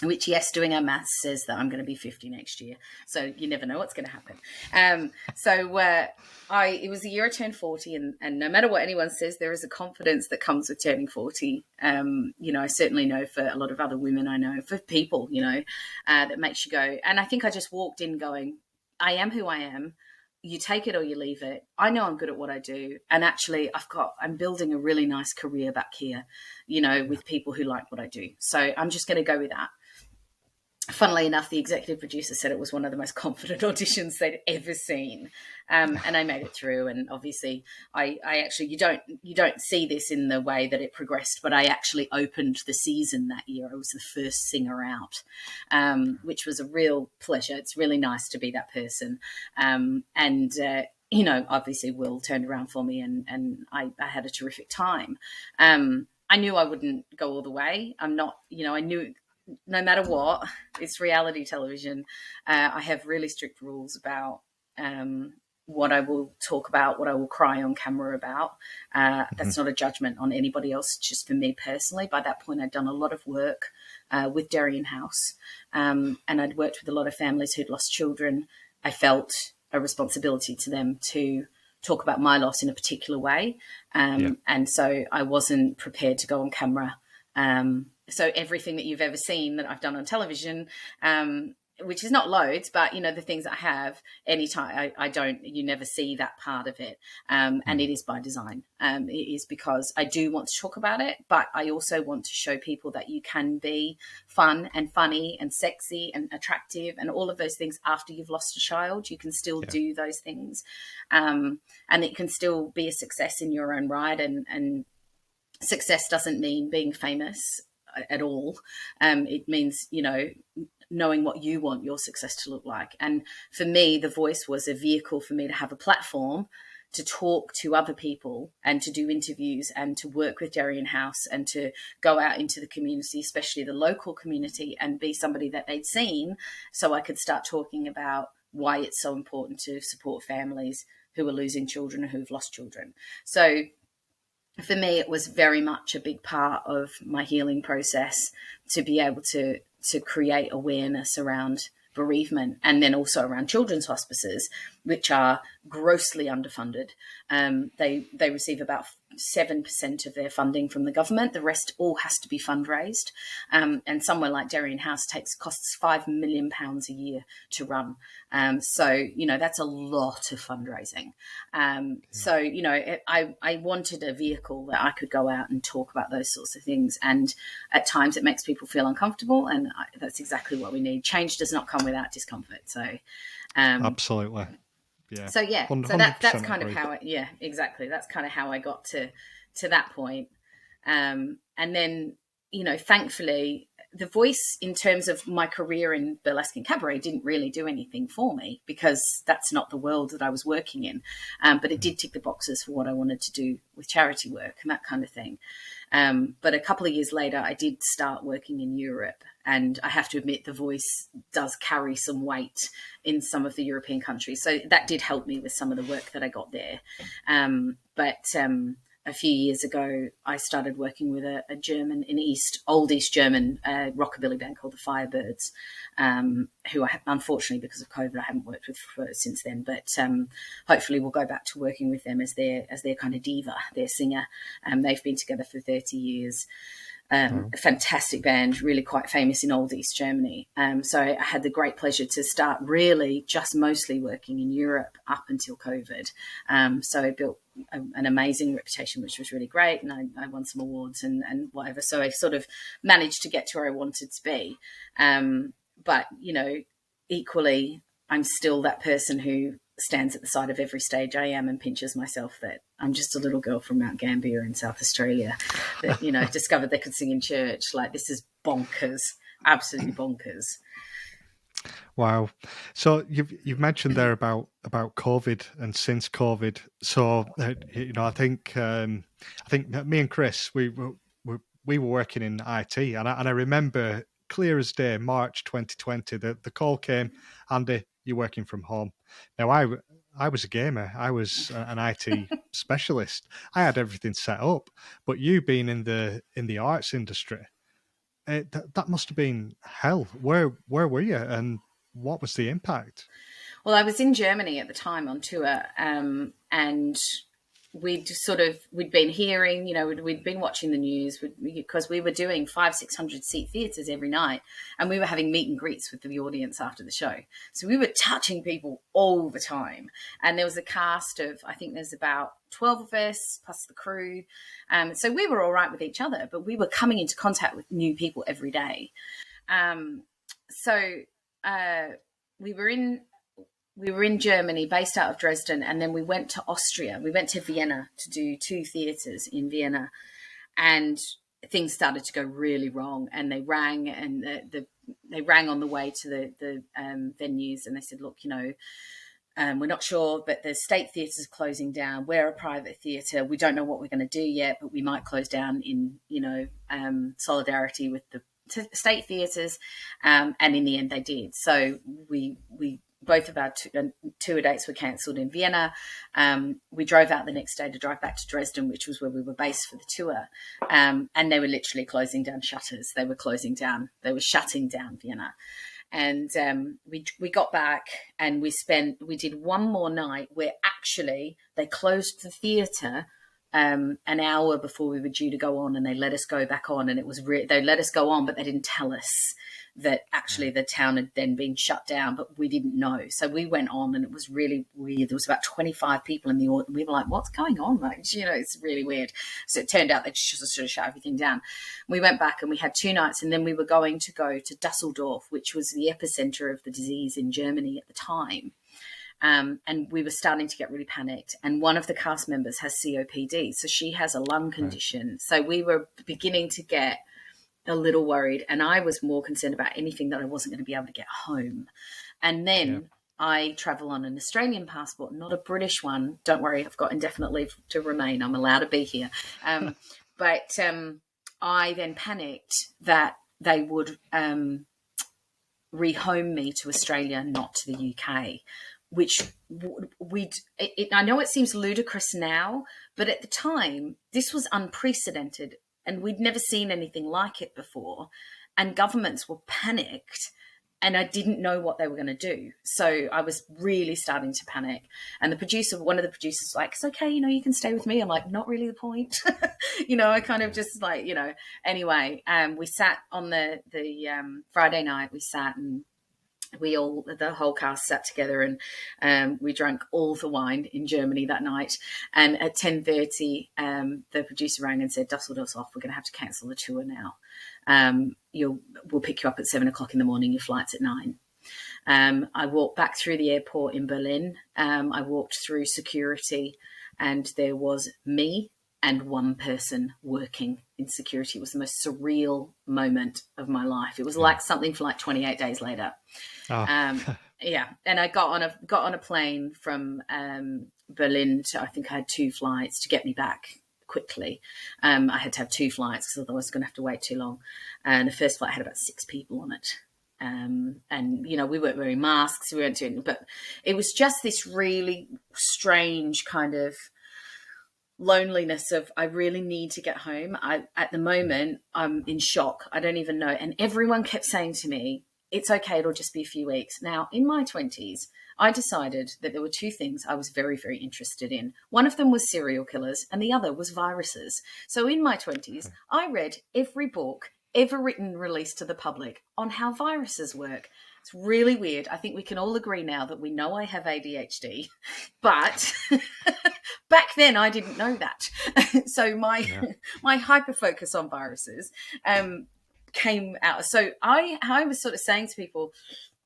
Which, yes, doing our maths says that I'm going to be 50 next year. So you never know what's going to happen. It was the year I turned 40, and no matter what anyone says, there is a confidence that comes with turning 40. I certainly know for a lot of other women I know, for people, that makes you go. And I think I just walked in going, I am who I am. You take it or you leave it. I know I'm good at what I do. And actually I'm building a really nice career back here, with people who like what I do. So I'm just going to go with that. Funnily enough, the executive producer said it was one of the most confident auditions they'd ever seen, and I made it through. And obviously, I actually you don't see this in the way that it progressed, but I actually opened the season that year. I was the first singer out, which was a real pleasure. It's really nice to be that person, obviously Will turned around for me, and I had a terrific time. I knew I wouldn't go all the way. I'm not, I knew. No matter what, it's reality television. I have really strict rules about, what I will talk about, what I will cry on camera about. That's not a judgment on anybody else, just for me personally. By that point, I'd done a lot of work with Derian House, and I'd worked with a lot of families who'd lost children. I felt a responsibility to them to talk about my loss in a particular way. And so I wasn't prepared to go on camera. So everything that you've ever seen that I've done on television, which is not loads, but, you know, the things I have, anytime I don't, you never see that part of it. And it is by design. It is because I do want to talk about it, but I also want to show people that you can be fun and funny and sexy and attractive and all of those things after you've lost a child. You can still do those things. And it can still be a success in your own right. And success doesn't mean being famous at all. It means, you know, knowing what you want your success to look like. And for me, The Voice was a vehicle for me to have a platform to talk to other people and to do interviews and to work with Derian House and to go out into the community, especially the local community, and be somebody that they'd seen, so I could start talking about why it's so important to support families who are losing children or who've lost children. So for me, it was very much a big part of my healing process to be able to create awareness around bereavement, and then also around children's hospices, which are grossly underfunded. They receive about 7% of their funding from the government. The rest all has to be fundraised. And somewhere like Derian House costs £5 million a year to run. So, you know, that's a lot of fundraising. So, you know, I wanted a vehicle that I could go out and talk about those sorts of things. And at times it makes people feel uncomfortable. And that's exactly what we need. Change does not come without discomfort. So, absolutely. Yeah. So yeah, 100% so that's kind agree. of how exactly. That's kind of how I got to that point. And then, you know, thankfully, The Voice, in terms of my career in burlesque and cabaret, didn't really do anything for me because that's not the world that I was working in. But it did tick the boxes for what I wanted to do with charity work and that kind of thing. But a couple of years later, I did start working in Europe. And I have to admit, The Voice does carry some weight in some of the European countries. So that did help me with some of the work that I got there. But a few years ago, I started working with a German, old East German rockabilly band called the Firebirds, who I have, unfortunately, because of COVID, I haven't worked with since then. But hopefully we'll go back to working with them as their kind of diva, their singer. They've been together for 30 years. A fantastic band, really quite famous in Old East Germany. So I had the great pleasure to start really just mostly working in Europe up until COVID. So I built an amazing reputation, which was really great. And I won some awards and whatever. So I sort of managed to get to where I wanted to be. But, you know, equally, I'm still that person who stands at the side of every stage I am and pinches myself that I'm just a little girl from Mount Gambier in South Australia that, you know, discovered they could sing in church. Like, this is bonkers, absolutely bonkers. Wow. So you've mentioned there about COVID and since COVID. So you know, I think me and Chris, we were working in IT, and I remember clear as day, March 2020, the call came, Andy, you're working from home. Now I was a gamer. I was an IT specialist. I had everything set up. But you being in the arts industry, that must have been hell. Where were you, and what was the impact? Well, I was in Germany at the time on tour, and we'd been hearing, you know, we'd been watching the news because we were doing 500-600 seat theatres every night, and we were having meet and greets with the audience after the show. So we were touching people all the time, and there was a cast of, I think there's about 12 of us plus the crew. So we were all right with each other, but we were coming into contact with new people every day. We were in Germany, based out of Dresden, and then we went to Austria. We went to Vienna to do 2 theatres in Vienna, and things started to go really wrong. And they rang, and they rang on the way to the venues, and they said, "Look, you know, we're not sure, but the state theatres are closing down. We're a private theatre. We don't know what we're going to do yet, but we might close down in, you know, solidarity with the state theatres." And in the end, they did. So we both of our tour dates were cancelled in Vienna. We drove out the next day to drive back to Dresden, which was where we were based for the tour. And they were literally closing down shutters. They were shutting down Vienna. And we got back and we did one more night where actually they closed the theatre an hour before we were due to go on, and they let us go back on. And it was they let us go on, but they didn't tell us that actually the town had then been shut down, but we didn't know. So we went on, and it was really weird. There was about 25 people in the audience. We were like, what's going on? Like, it's really weird. So it turned out they just sort of shut everything down. We went back and we had 2 nights, and then we were going to go to Dusseldorf, which was the epicenter of the disease in Germany at the time. And we were starting to get really panicked. And one of the cast members has COPD. So she has a lung condition. Right. So we were beginning to get a little worried, and I was more concerned about anything that I wasn't going to be able to get home. And then I travel on an Australian passport, not a British one. Don't worry, I've got indefinite leave to remain. I'm allowed to be here. But I then panicked that they would rehome me to Australia, not to the UK, which I know it seems ludicrous now, but at the time, this was unprecedented. And we'd never seen anything like it before. And governments were panicked, and I didn't know what they were going to do. So I was really starting to panic. And one of the producers was like, it's okay, you can stay with me. I'm like, not really the point. I kind of just like, anyway, we sat on the Friday night, we sat and the whole cast sat together, and we drank all the wine in Germany that night. And at 10:30, the producer rang and said, Dusseldorf's off. We're going to have to cancel the tour now. We'll pick you up at 7:00 in the morning. Your flight's at 9. I walked back through the airport in Berlin. I walked through security, and there was me and one person working in security. It was the most surreal moment of my life. It was like something for like 28 days later. Oh. And I got on a plane from Berlin to, I think I had 2 flights to get me back quickly. I had to have 2 flights because otherwise I was going to have to wait too long. And the first flight had about 6 people on it. And we weren't wearing masks. We weren't doing, but it was just this really strange kind of loneliness of, I really need to get home. At the moment, I'm in shock. I don't even know. And everyone kept saying to me, it's okay, it'll just be a few weeks. Now, in my 20s, I decided that there were 2 things I was very, very interested in. One of them was serial killers, and the other was viruses. So in my 20s, I read every book ever written, released to the public on how viruses work. It's really weird. I think we can all agree now that we know I have ADHD, but back then I didn't know that. So my hyper focus on viruses came out. So I was sort of saying to people,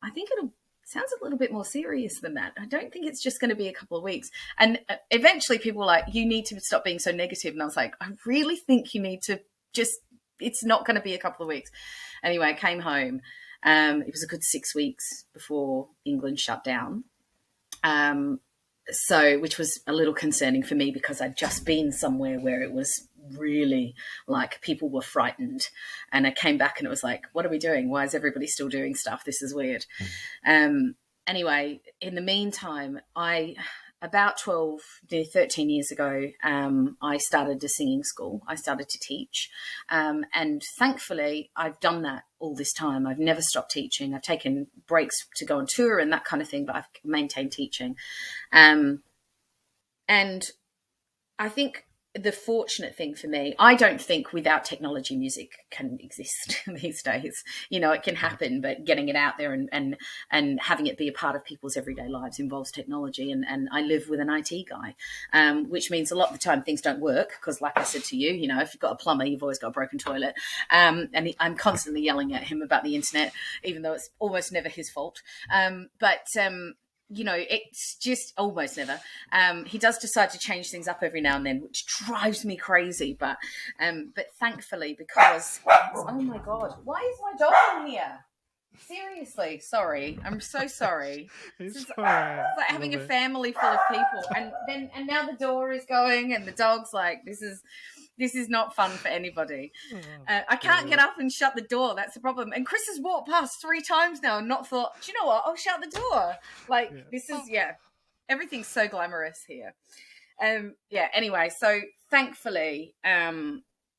I think it sounds a little bit more serious than that. I don't think it's just going to be a couple of weeks. And eventually people were like, you need to stop being so negative. And I was like, I really think you need to it's not going to be a couple of weeks. Anyway, I came home. It was a good 6 weeks before England shut down. Which was a little concerning for me because I'd just been somewhere where it was really like people were frightened. And I came back and it was like, what are we doing? Why is everybody still doing stuff? This is weird. Anyway, in the meantime, about 13 years ago, I started a singing school. I started to teach. And thankfully, I've done that all this time. I've never stopped teaching. I've taken breaks to go on tour and that kind of thing, but I've maintained teaching. And I think the fortunate thing for me, I don't think without technology music can exist these days. It can happen, but getting it out there and having it be a part of people's everyday lives involves technology. And I live with an IT guy, which means a lot of the time things don't work because, like I said to you, if you've got a plumber, you've always got a broken toilet. And I'm constantly yelling at him about the internet, even though it's almost never his fault. It's just almost never. He does decide to change things up every now and then, which drives me crazy. But thankfully, because oh my God, why is my dog in here? Seriously, sorry. I'm so sorry. It's like having a family full of people, and now the door is going, and the dog's like, this is. This is not fun for anybody. I can't get up and shut the door. That's the problem. And Chris has walked past 3 times now and not thought, do you know what? I'll shut the door. Like, this is, everything's so glamorous here. Anyway, so thankfully, a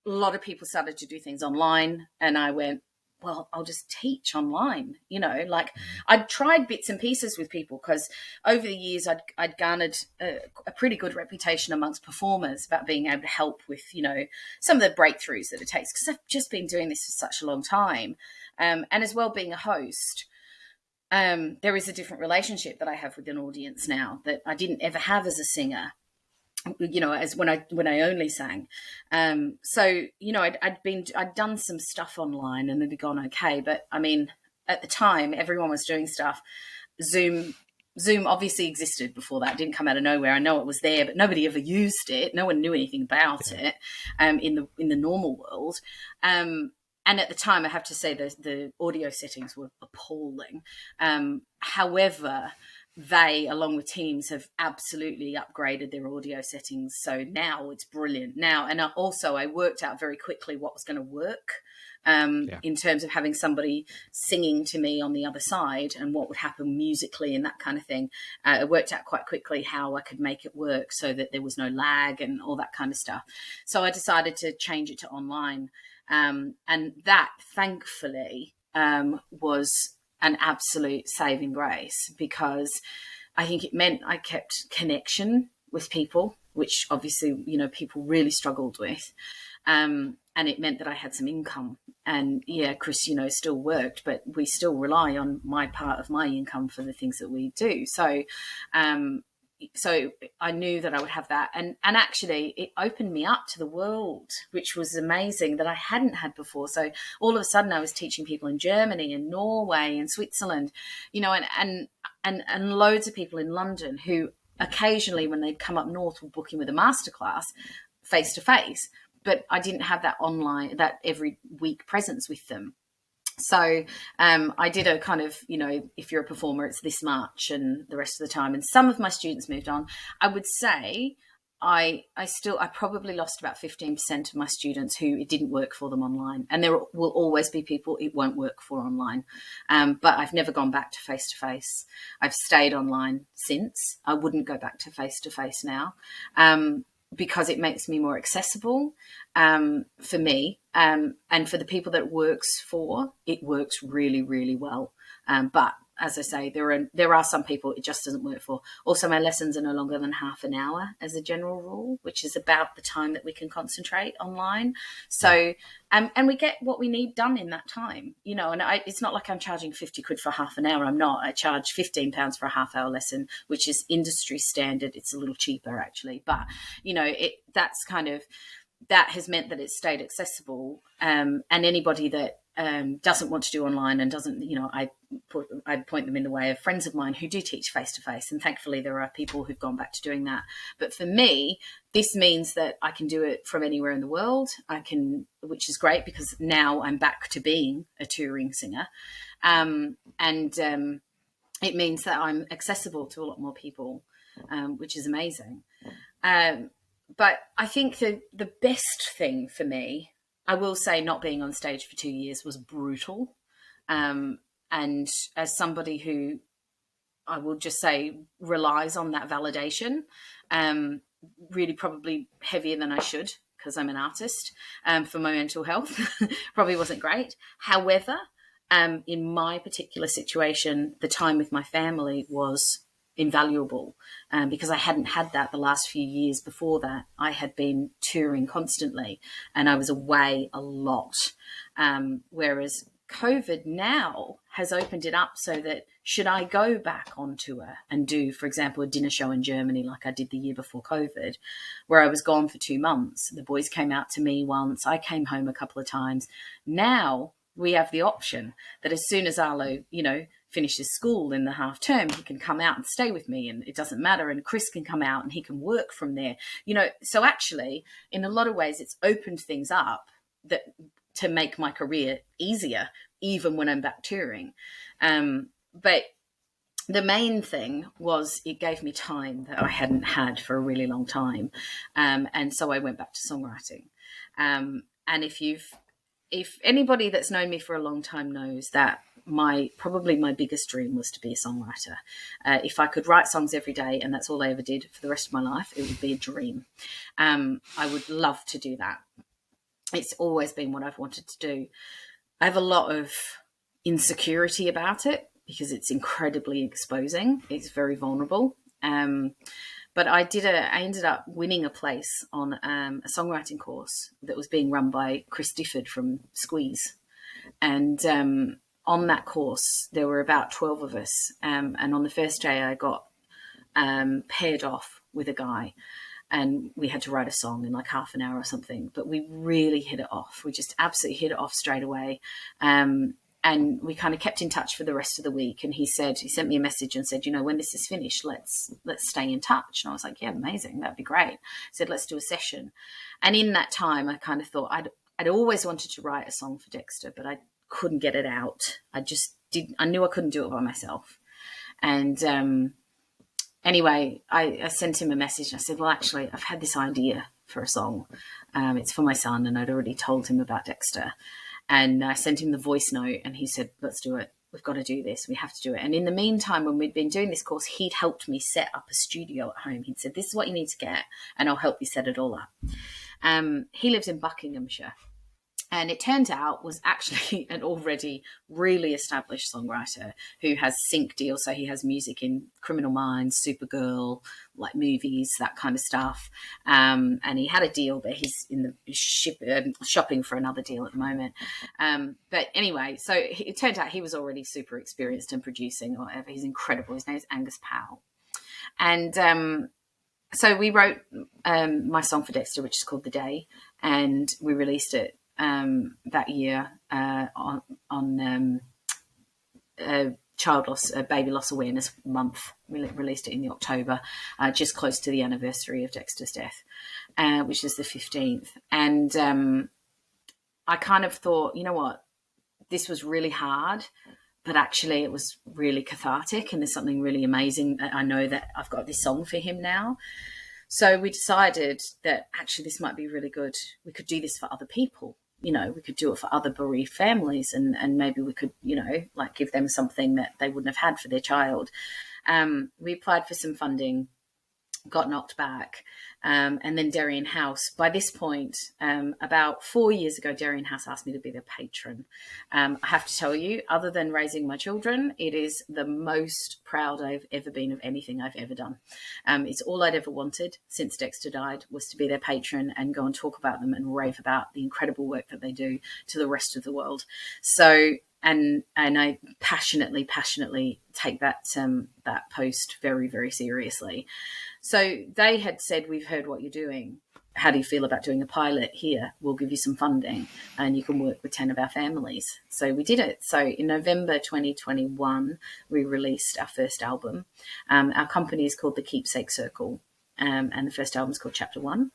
lot of people started to do things online, and I went, well, I'll just teach online, like I'd tried bits and pieces with people because over the years I'd garnered a pretty good reputation amongst performers about being able to help with, some of the breakthroughs that it takes, because I've just been doing this for such a long time. And as well, being a host, there is a different relationship that I have with an audience now that I didn't ever have as a singer, as when I only sang. So, I'd done some stuff online and it had gone okay. But I mean, at the time, everyone was doing stuff. Zoom obviously existed before that. It didn't come out of nowhere. I know it was there, but nobody ever used it. No one knew anything about it in the normal world. And at the time, I have to say the audio settings were appalling. However, they, along with Teams, have absolutely upgraded their audio settings. So now it's brilliant. Now, and also I worked out very quickly what was going to work in terms of having somebody singing to me on the other side and what would happen musically and that kind of thing. It worked out quite quickly how I could make it work so that there was no lag and all that kind of stuff. So I decided to change it to online. And that, thankfully, was an absolute saving grace, because I think it meant I kept connection with people, which obviously, people really struggled with. And it meant that I had some income. And Chris, still worked, but we still rely on my part of my income for the things that we do. So I knew that I would have that. And actually it opened me up to the world, which was amazing, that I hadn't had before. So all of a sudden I was teaching people in Germany and Norway and Switzerland, and loads of people in London who occasionally, when they'd come up north, would book in with a masterclass face to face. But I didn't have that online, that every week presence with them. So I did a kind of, if you're a performer, it's this much and the rest of the time. And some of my students moved on. I would say I probably lost about 15% of my students who it didn't work for them online. And there will always be people it won't work for online. But I've never gone back to face-to-face. I've stayed online since. I wouldn't go back to face-to-face now. Because it makes me more accessible for me, and for the people that it works for, it works really, really well. But as I say, there are some people it just doesn't work for. Also, my lessons are no longer than half an hour as a general rule, which is about the time that we can concentrate online. So, and we get what we need done in that time, and it's not like I'm charging 50 quid for half an hour. I'm not. I charge £15 for a half-hour lesson, which is industry standard. It's a little cheaper, actually. But, that's kind of, that has meant that it's stayed accessible. And anybody that doesn't want to do online and doesn't, I point them in the way of friends of mine who do teach face-to-face. And thankfully there are people who've gone back to doing that. But for me, this means that I can do it from anywhere in the world. Which is great, because now I'm back to being a touring singer. And it means that I'm accessible to a lot more people, which is amazing. But I think the best thing for me, I will say, not being on stage for 2 years was brutal. And as somebody who, I will just say, relies on that validation, really probably heavier than I should, because I'm an artist, for my mental health, probably wasn't great. However, in my particular situation, the time with my family was invaluable, because I hadn't had that the last few years before that. I had been touring constantly and I was away a lot, whereas COVID now has opened it up so that should I go back on tour and do, for example, a dinner show in Germany like I did the year before COVID, where I was gone for 2 months, the boys came out to me once, I came home a couple of times. Now we have the option that as soon as Arlo, finishes school in the half term, he can come out and stay with me, and it doesn't matter. And Chris can come out and he can work from there. So actually, in a lot of ways, it's opened things up to make my career easier, even when I'm back touring. But the main thing was it gave me time that I hadn't had for a really long time. And so I went back to songwriting. And if anybody that's known me for a long time knows that probably my biggest dream was to be a songwriter. If I could write songs every day and that's all I ever did for the rest of my life, it would be a dream. I would love to do that. It's always been what I've wanted to do. I have a lot of insecurity about it because it's incredibly exposing. It's very vulnerable. But I ended up winning a place on a songwriting course that was being run by Chris Difford from Squeeze. And on that course, there were about 12 of us. And on the first day, I got paired off with a guy. And we had to write a song in like half an hour or something. But we really hit it off. We just absolutely hit it off straight away. And we kind of kept in touch for the rent of the week. And he sent me a message and said, when this is finished, let's stay in touch. And I was like, yeah, amazing. That'd be great. He said, let's do a session. And in that time, I kind of thought I'd always wanted to write a song for Dexter, but I couldn't get it out. I knew I couldn't do it by myself. And anyway, I sent him a message. And I said, well, actually, I've had this idea for a song. It's for my son. And I'd already told him about Dexter. And I sent him the voice note and he said, let's do it. We've got to do this. We have to do it. And in the meantime, when we'd been doing this course, he'd helped me set up a studio at home. He'd said, this is what you need to get and I'll help you set it all up. He lives in Buckinghamshire. And it turns out was actually an already really established songwriter who has sync deals. So he has music in Criminal Minds, Supergirl, like movies, that kind of stuff. And he had a deal, but he's in the shopping for another deal at the moment. But anyway, so it turned out he was already super experienced in producing or whatever. He's incredible. His name is Angus Powell. And so we wrote my song for Dexter, which is called The Day, and we released it that year on child loss, baby loss awareness month. We released it in the October, just close to the anniversary of Dexter's death, which is the 15th. And I kind of thought, you know what, this was really hard, but actually it was really cathartic and there's something really amazing. I know that I've got this song for him now. So we decided that actually this might be really good. We could do this for other people. We could do it for other bereaved families and maybe we could, like give them something that they wouldn't have had for their child. We applied for some funding, got knocked back. And then Derian House, by this point, about 4 years ago, Derian House asked me to be their patron. I have to tell you, other than raising my children, it is the most proud I've ever been of anything I've ever done. It's all I'd ever wanted since Dexter died was to be their patron and go and talk about them and rave about the incredible work that they do to the rest of the world. So, and I passionately take that post very, very seriously. So they had said, we've heard what you're doing. How do you feel about doing a pilot here? We'll give you some funding and you can work with 10 of our families. So we did it. So in November 2021, we released our first album. Our company is called The Keepsake Circle. And the first album is called Chapter 1.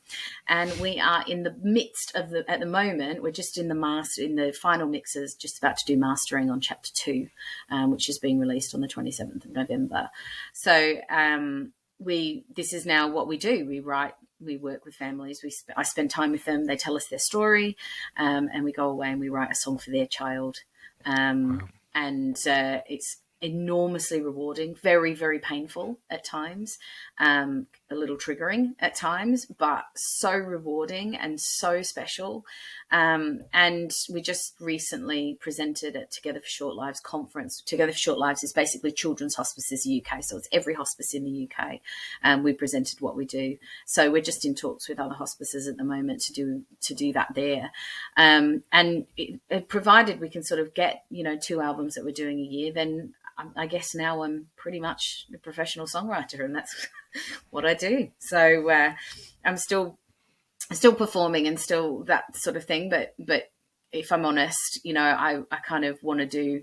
And we are in the midst of at the moment, we're just in the final mixes, just about to do mastering on Chapter 2, which is being released on the 27th of November. So this is now what we do. We write, we work with families. I spend time with them. They tell us their story, and we go away and we write a song for their child. Wow. And it's enormously rewarding, very, very painful at times, a little triggering at times, but so rewarding and so special. And we just recently presented at Together for Short Lives conference. Together for Short Lives is basically children's hospices UK, so it's every hospice in the UK. We presented what we do. So we're just in talks with other hospices at the moment to do that there. And it provided we can sort of get 2 albums that we're doing a year, then I guess now I'm pretty much a professional songwriter, and that's what I do. So I'm still performing and still that sort of thing. But if I'm honest, I kind of want to do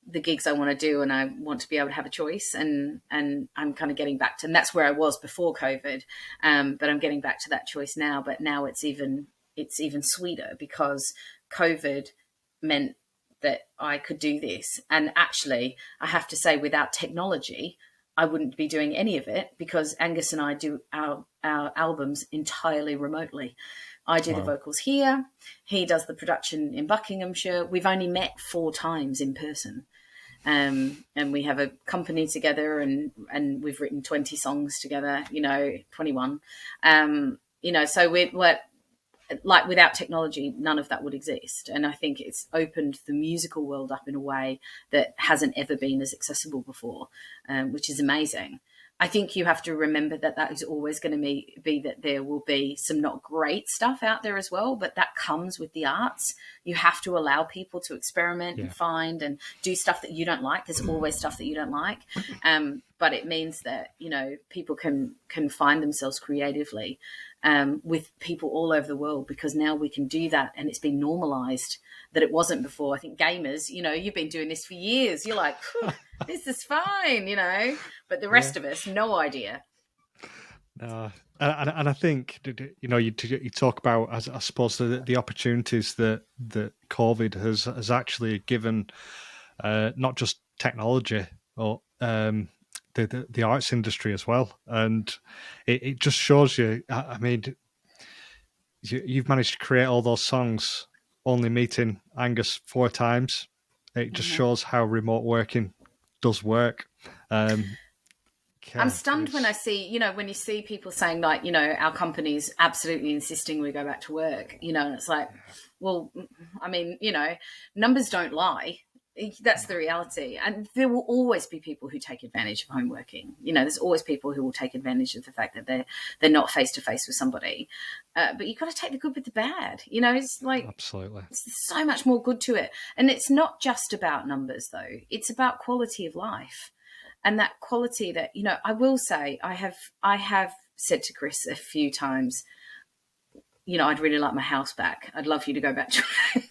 the gigs I want to do, and I want to be able to have a choice. And I'm kind of getting back to, and that's where I was before COVID. But I'm getting back to that choice now. But now it's even sweeter because COVID meant that I could do this. And actually, I have to say, without technology, I wouldn't be doing any of it because Angus and I do our albums entirely remotely. I do the Wow. vocals here. He does the production in Buckinghamshire. We've only met 4 times in person. And we have a company together, and we've written 20 songs together, 21. So we're like, without technology, none of that would exist. And I think it's opened the musical world up in a way that hasn't ever been as accessible before, which is amazing. I think you have to remember that is always going to be that there will be some not great stuff out there as well, but that comes with the arts. You have to allow people to experiment and find and do stuff that you don't like. There's always stuff that you don't like. But it means that, people can find themselves creatively with people all over the world, because now we can do that, and it's been normalized that it wasn't before. I think gamers, you've been doing this for years. You're like, this is fine, but the rest of us, no idea. And I think, you talk about, I suppose, the opportunities that COVID has actually given, not just technology, or the arts industry as well. And it just shows you, I mean, you've managed to create all those songs only meeting Angus 4 times. It just shows how remote working does work. I'm stunned when I see, when you see people saying, like, our company's absolutely insisting we go back to work, and it's like, well, I mean, numbers don't lie. That's the reality. And there will always be people who take advantage of home working. There's always people who will take advantage of the fact that they're not face to face with somebody. But you've got to take the good with the bad. It's like, absolutely, there's so much more good to it. And it's not just about numbers, though. It's about quality of life. And that quality that, I will say, I have said to Chris a few times, I'd really like my house back. I'd love you to go back to work.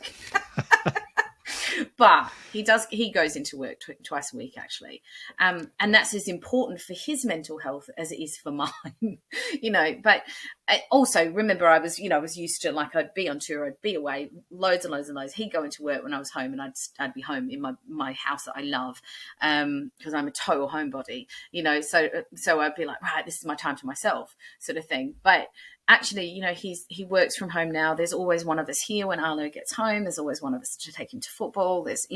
But he goes into work twice a week, actually. And that's as important for his mental health as it is for mine, But also, remember, I was used to, like, I'd be on tour, I'd be away, loads and loads and loads. He'd go into work when I was home, and I'd be home in my house that I love, because I'm a total homebody, So I'd be like, right, this is my time to myself, sort of thing. But actually, he works from home now. There's always one of us here when Arlo gets home. There's always one of us to take him to football. There's,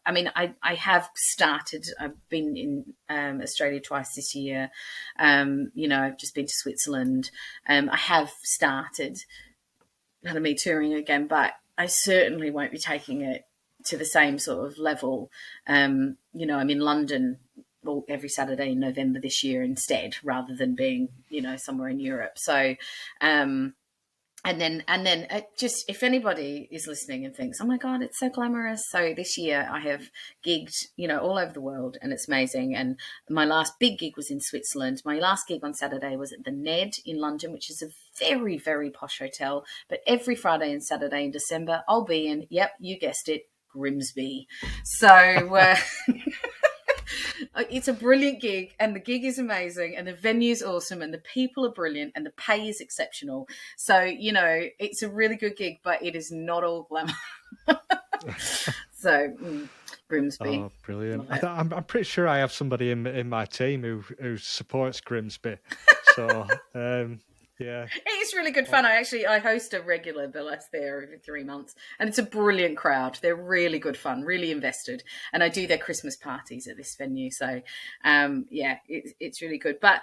I mean, I have started. I've been in Australia twice this year. I've just been to Switzerland. I have started me touring again, but I certainly won't be taking it to the same sort of level. I'm in London every Saturday in November this year instead, rather than being, somewhere in Europe. So, and then just, if anybody is listening and thinks, oh my God, it's so glamorous. So this year I have gigged, all over the world, and it's amazing. And my last big gig was in Switzerland. My last gig on Saturday was at the Ned in London, which is a very, very posh hotel. But every Friday and Saturday in December, I'll be in, yep, you guessed it, Grimsby. So, it's a brilliant gig, and the gig is amazing, and the venue's awesome, and the people are brilliant, and the pay is exceptional. So, it's a really good gig, but it is not all glamour. So, Grimsby. Oh, brilliant! I'm pretty sure I have somebody in my team who supports Grimsby. So, yeah, it's really good fun. I host a regular burlesque there every 3 months, and it's a brilliant crowd. They're really good fun, really invested, and I do their Christmas parties at this venue. So, it's really good. But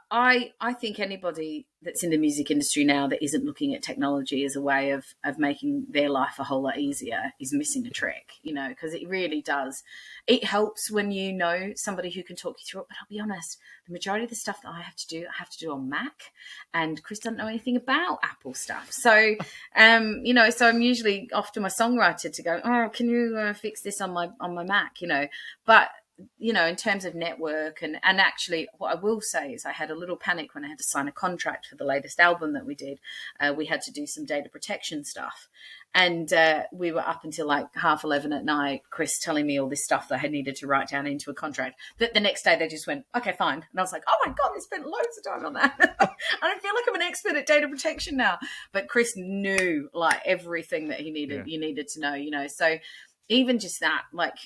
I think anybody that's in the music industry now that isn't looking at technology as a way of making their life a whole lot easier is missing a trick. Because it really does. It helps when you know somebody who can talk you through it. But I'll be honest, the majority of the stuff that I have to do on Mac, and Chris doesn't know anything about Apple stuff. So, so I'm usually off to my songwriter to go, oh, can you fix this on my Mac? But in terms of network and actually, what I will say is I had a little panic when I had to sign a contract for the latest album that we did. We had to do some data protection stuff, and we were up until like 11:30 at night, Chris telling me all this stuff that I needed to write down into a contract. That the next day they just went, okay, fine. And I was like, oh my God, they spent loads of time on that. I feel like I'm an expert at data protection now. But Chris knew like everything that he needed, you needed to know, So even just that, like,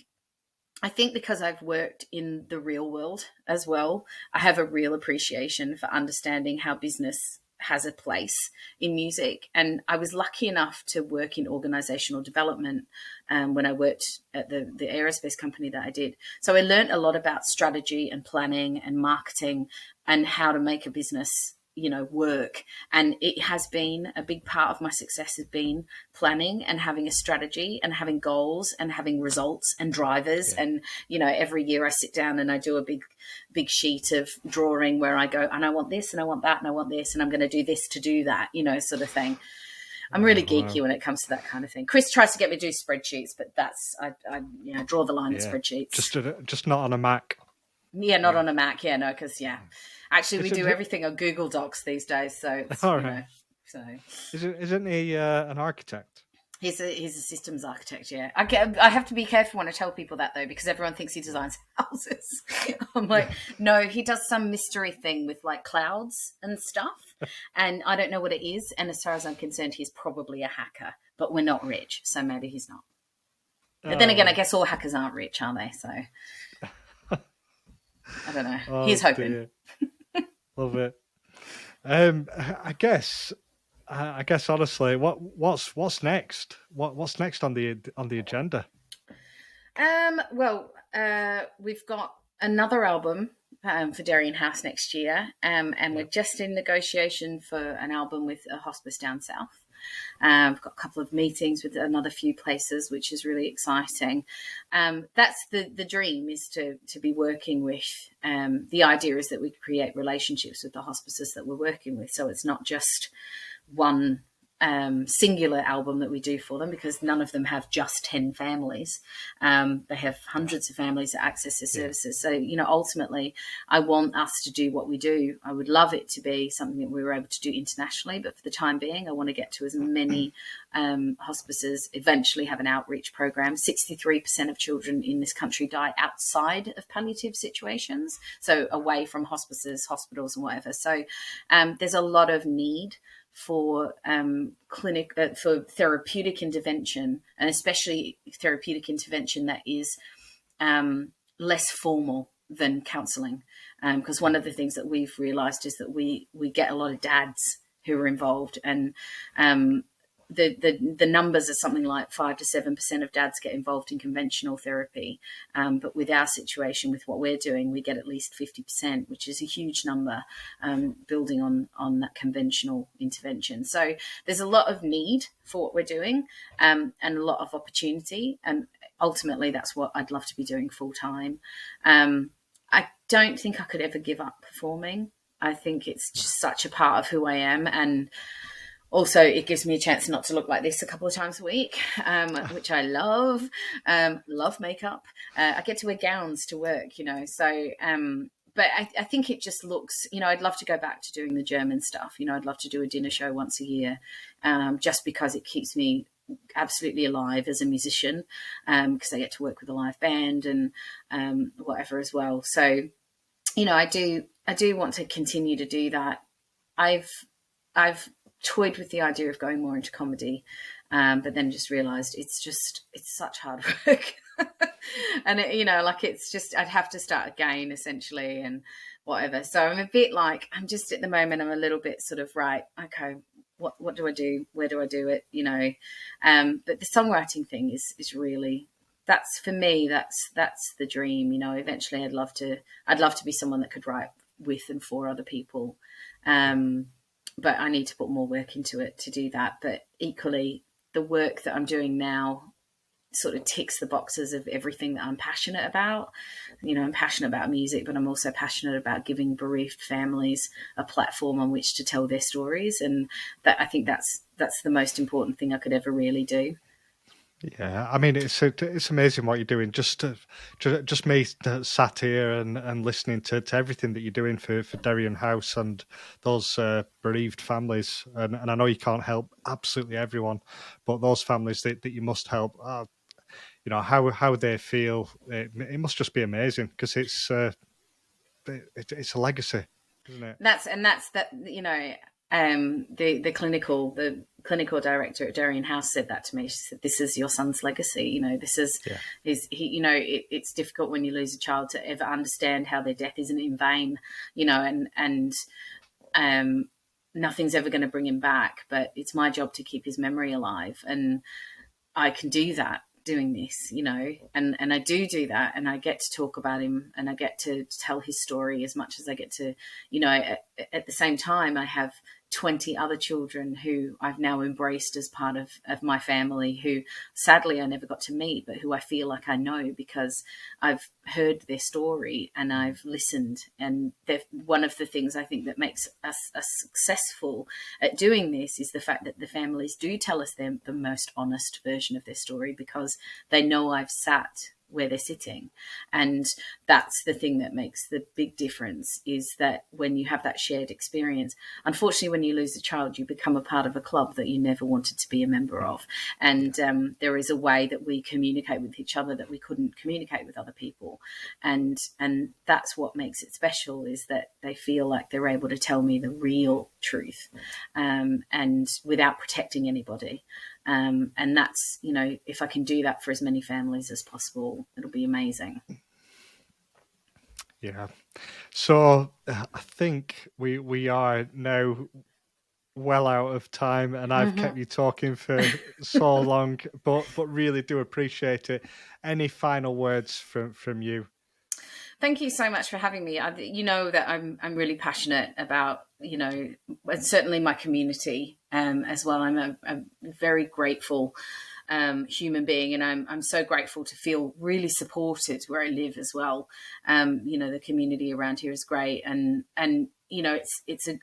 I think because I've worked in the real world as well, I have a real appreciation for understanding how business has a place in music. And I was lucky enough to work in organizational development when I worked at the aerospace company that I did. So I learned a lot about strategy and planning and marketing and how to make a business, work. And it has been a big part of my success has been planning and having a strategy and having goals and having results and drivers. Yeah. And, every year I sit down and I do a big sheet of drawing where I go, and I want this and I want that and I want this and I'm going to do this to do that, sort of thing. I'm really geeky when it comes to that kind of thing. Chris tries to get me to do spreadsheets, but that's, I draw the line at spreadsheets. Just not on a Mac. Yeah, not on a Mac. Yeah, no, because, actually we do everything on Google Docs these days. So, it's, so. Isn't he an architect? He's a systems architect, yeah. I have to be careful when I tell people that, though, because everyone thinks he designs houses. I'm like, no, he does some mystery thing with, like, clouds and stuff, and I don't know what it is, and as far as I'm concerned, he's probably a hacker, but we're not rich, so maybe he's not. But then again, I guess all hackers aren't rich, are they? So, I don't know. He's hoping. Love it. I guess honestly, what's next? What's next on the agenda? We've got another album for Derian House next year, and we're just in negotiation for an album with a hospice down south. We've got a couple of meetings with another few places, which is really exciting. That's the dream, is to be working with. The idea is that we create relationships with the hospices that we're working with, so it's not just one singular album that we do for them, because none of them have just 10 families. They have hundreds of families that access their services. So, ultimately, I want us to do what we do. I would love it to be something that we were able to do internationally, but for the time being, I want to get to as many hospices, eventually have an outreach program. 63% of children in this country die outside of palliative situations, so away from hospices, hospitals and whatever. So there's a lot of need for for therapeutic intervention, and especially therapeutic intervention that is less formal than counselling, because one of the things that we've realised is that we get a lot of dads who are involved, and the numbers are something like 5 to 7% of dads get involved in conventional therapy, but with our situation, with what we're doing, we get at least 50%, which is a huge number, building on that conventional intervention. So there's a lot of need for what we're doing, and a lot of opportunity, and ultimately that's what I'd love to be doing full time. I don't think I could ever give up performing. I think it's just such a part of who I am, and also, it gives me a chance not to look like this a couple of times a week, which I love. Love makeup. I get to wear gowns to work, So, but I think it just looks, I'd love to go back to doing the German stuff. I'd love to do a dinner show once a year, just because it keeps me absolutely alive as a musician, because I get to work with a live band and whatever as well. So, I do want to continue to do that. I've toyed with the idea of going more into comedy, but then just realised it's such hard work. And it's just, I'd have to start again essentially and whatever. So I'm a bit like, I'm just at the moment, I'm a little bit sort of, right, okay, what do I do? Where do I do it? But the songwriting thing is really, that's for me, that's the dream. Eventually I'd love to be someone that could write with and for other people. But I need to put more work into it to do that. But equally, the work that I'm doing now sort of ticks the boxes of everything that I'm passionate about. I'm passionate about music, but I'm also passionate about giving bereaved families a platform on which to tell their stories. And that, I think that's the most important thing I could ever really do. Yeah, I mean, it's amazing what you're doing. Just me sat here and listening to everything that you're doing for Derian House and those bereaved families. And I know you can't help absolutely everyone, but those families that you must help, how they feel, it must just be amazing, because it's a legacy, isn't it? That's the clinical director at Derian House said that to me. She said, "This is your son's legacy. This is it's difficult when you lose a child to ever understand how their death isn't in vain. And nothing's ever going to bring him back, but it's my job to keep his memory alive. And I can do that doing this, and I do that, and I get to talk about him, and I get to tell his story as much as I get to, at the same time, I have 20 other children who I've now embraced as part of my family, who sadly I never got to meet, but who I feel like I know because I've heard their story and I've listened. And one of the things I think that makes us successful at doing this is the fact that the families do tell us the most honest version of their story, because they know I've sat where they're sitting. And that's the thing that makes the big difference, is that when you have that shared experience, unfortunately, when you lose a child, you become a part of a club that you never wanted to be a member of. And there is a way that we communicate with each other that we couldn't communicate with other people. And that's what makes it special, is that they feel like they're able to tell me the real truth, and without protecting anybody. And that's, if I can do that for as many families as possible, it'll be amazing. Yeah. So I think we are now well out of time, and I've kept you talking for so long, but really do appreciate it. Any final words from you? Thank you so much for having me. You know that I'm really passionate about, certainly my community as well. I'm a very grateful human being, and I'm so grateful to feel really supported where I live as well. The community around here is great, and it's a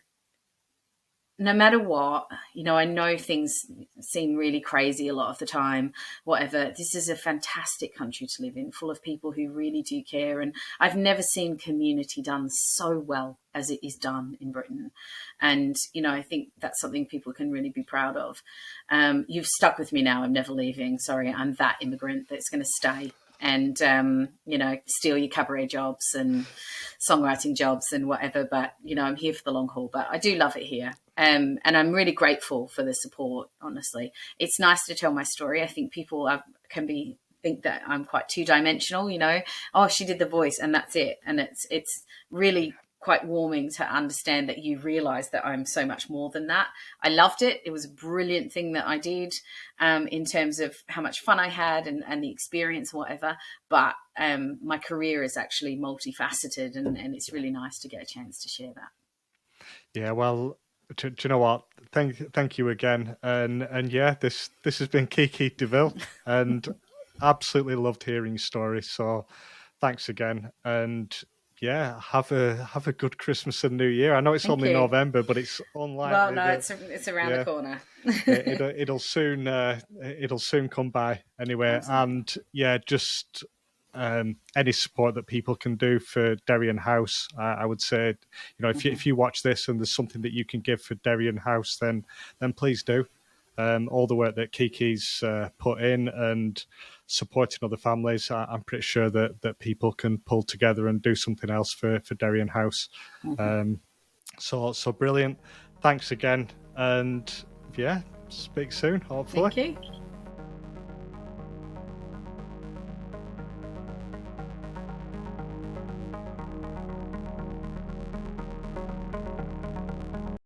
no matter what, I know things seem really crazy a lot of the time, whatever. This is a fantastic country to live in, full of people who really do care. And I've never seen community done so well as it is done in Britain. And, I think that's something people can really be proud of. You've stuck with me now. I'm never leaving. Sorry, I'm that immigrant that's going to stay and, steal your cabaret jobs and songwriting jobs and whatever. But, I'm here for the long haul. But I do love it here. And I'm really grateful for the support, honestly. It's nice to tell my story. I think people think that I'm quite two-dimensional, oh, she did the voice and that's it. And it's really quite warming to understand that you realize that I'm so much more than that. I loved it. It was a brilliant thing that I did, in terms of how much fun I had and the experience, whatever. But my career is actually multifaceted, and it's really nice to get a chance to share that. Yeah, well, do you know what? Thank you again, and yeah, this has been Kiki Deville, and absolutely loved hearing your story. So thanks again, and yeah, have a good Christmas and New Year. I know it's Thank only you. November, but it's unlikely. Well, no, that, it's around the corner. it'll soon come by anyway. Absolutely. And yeah, just any support that people can do for Derian House, I would say, if you watch this and there's something that you can give for Derian House, then please do. All the work that Kiki's put in and supporting other families, I'm pretty sure that people can pull together and do something else for Derian House. So brilliant. Thanks again, and yeah, speak soon, hopefully. Thank you.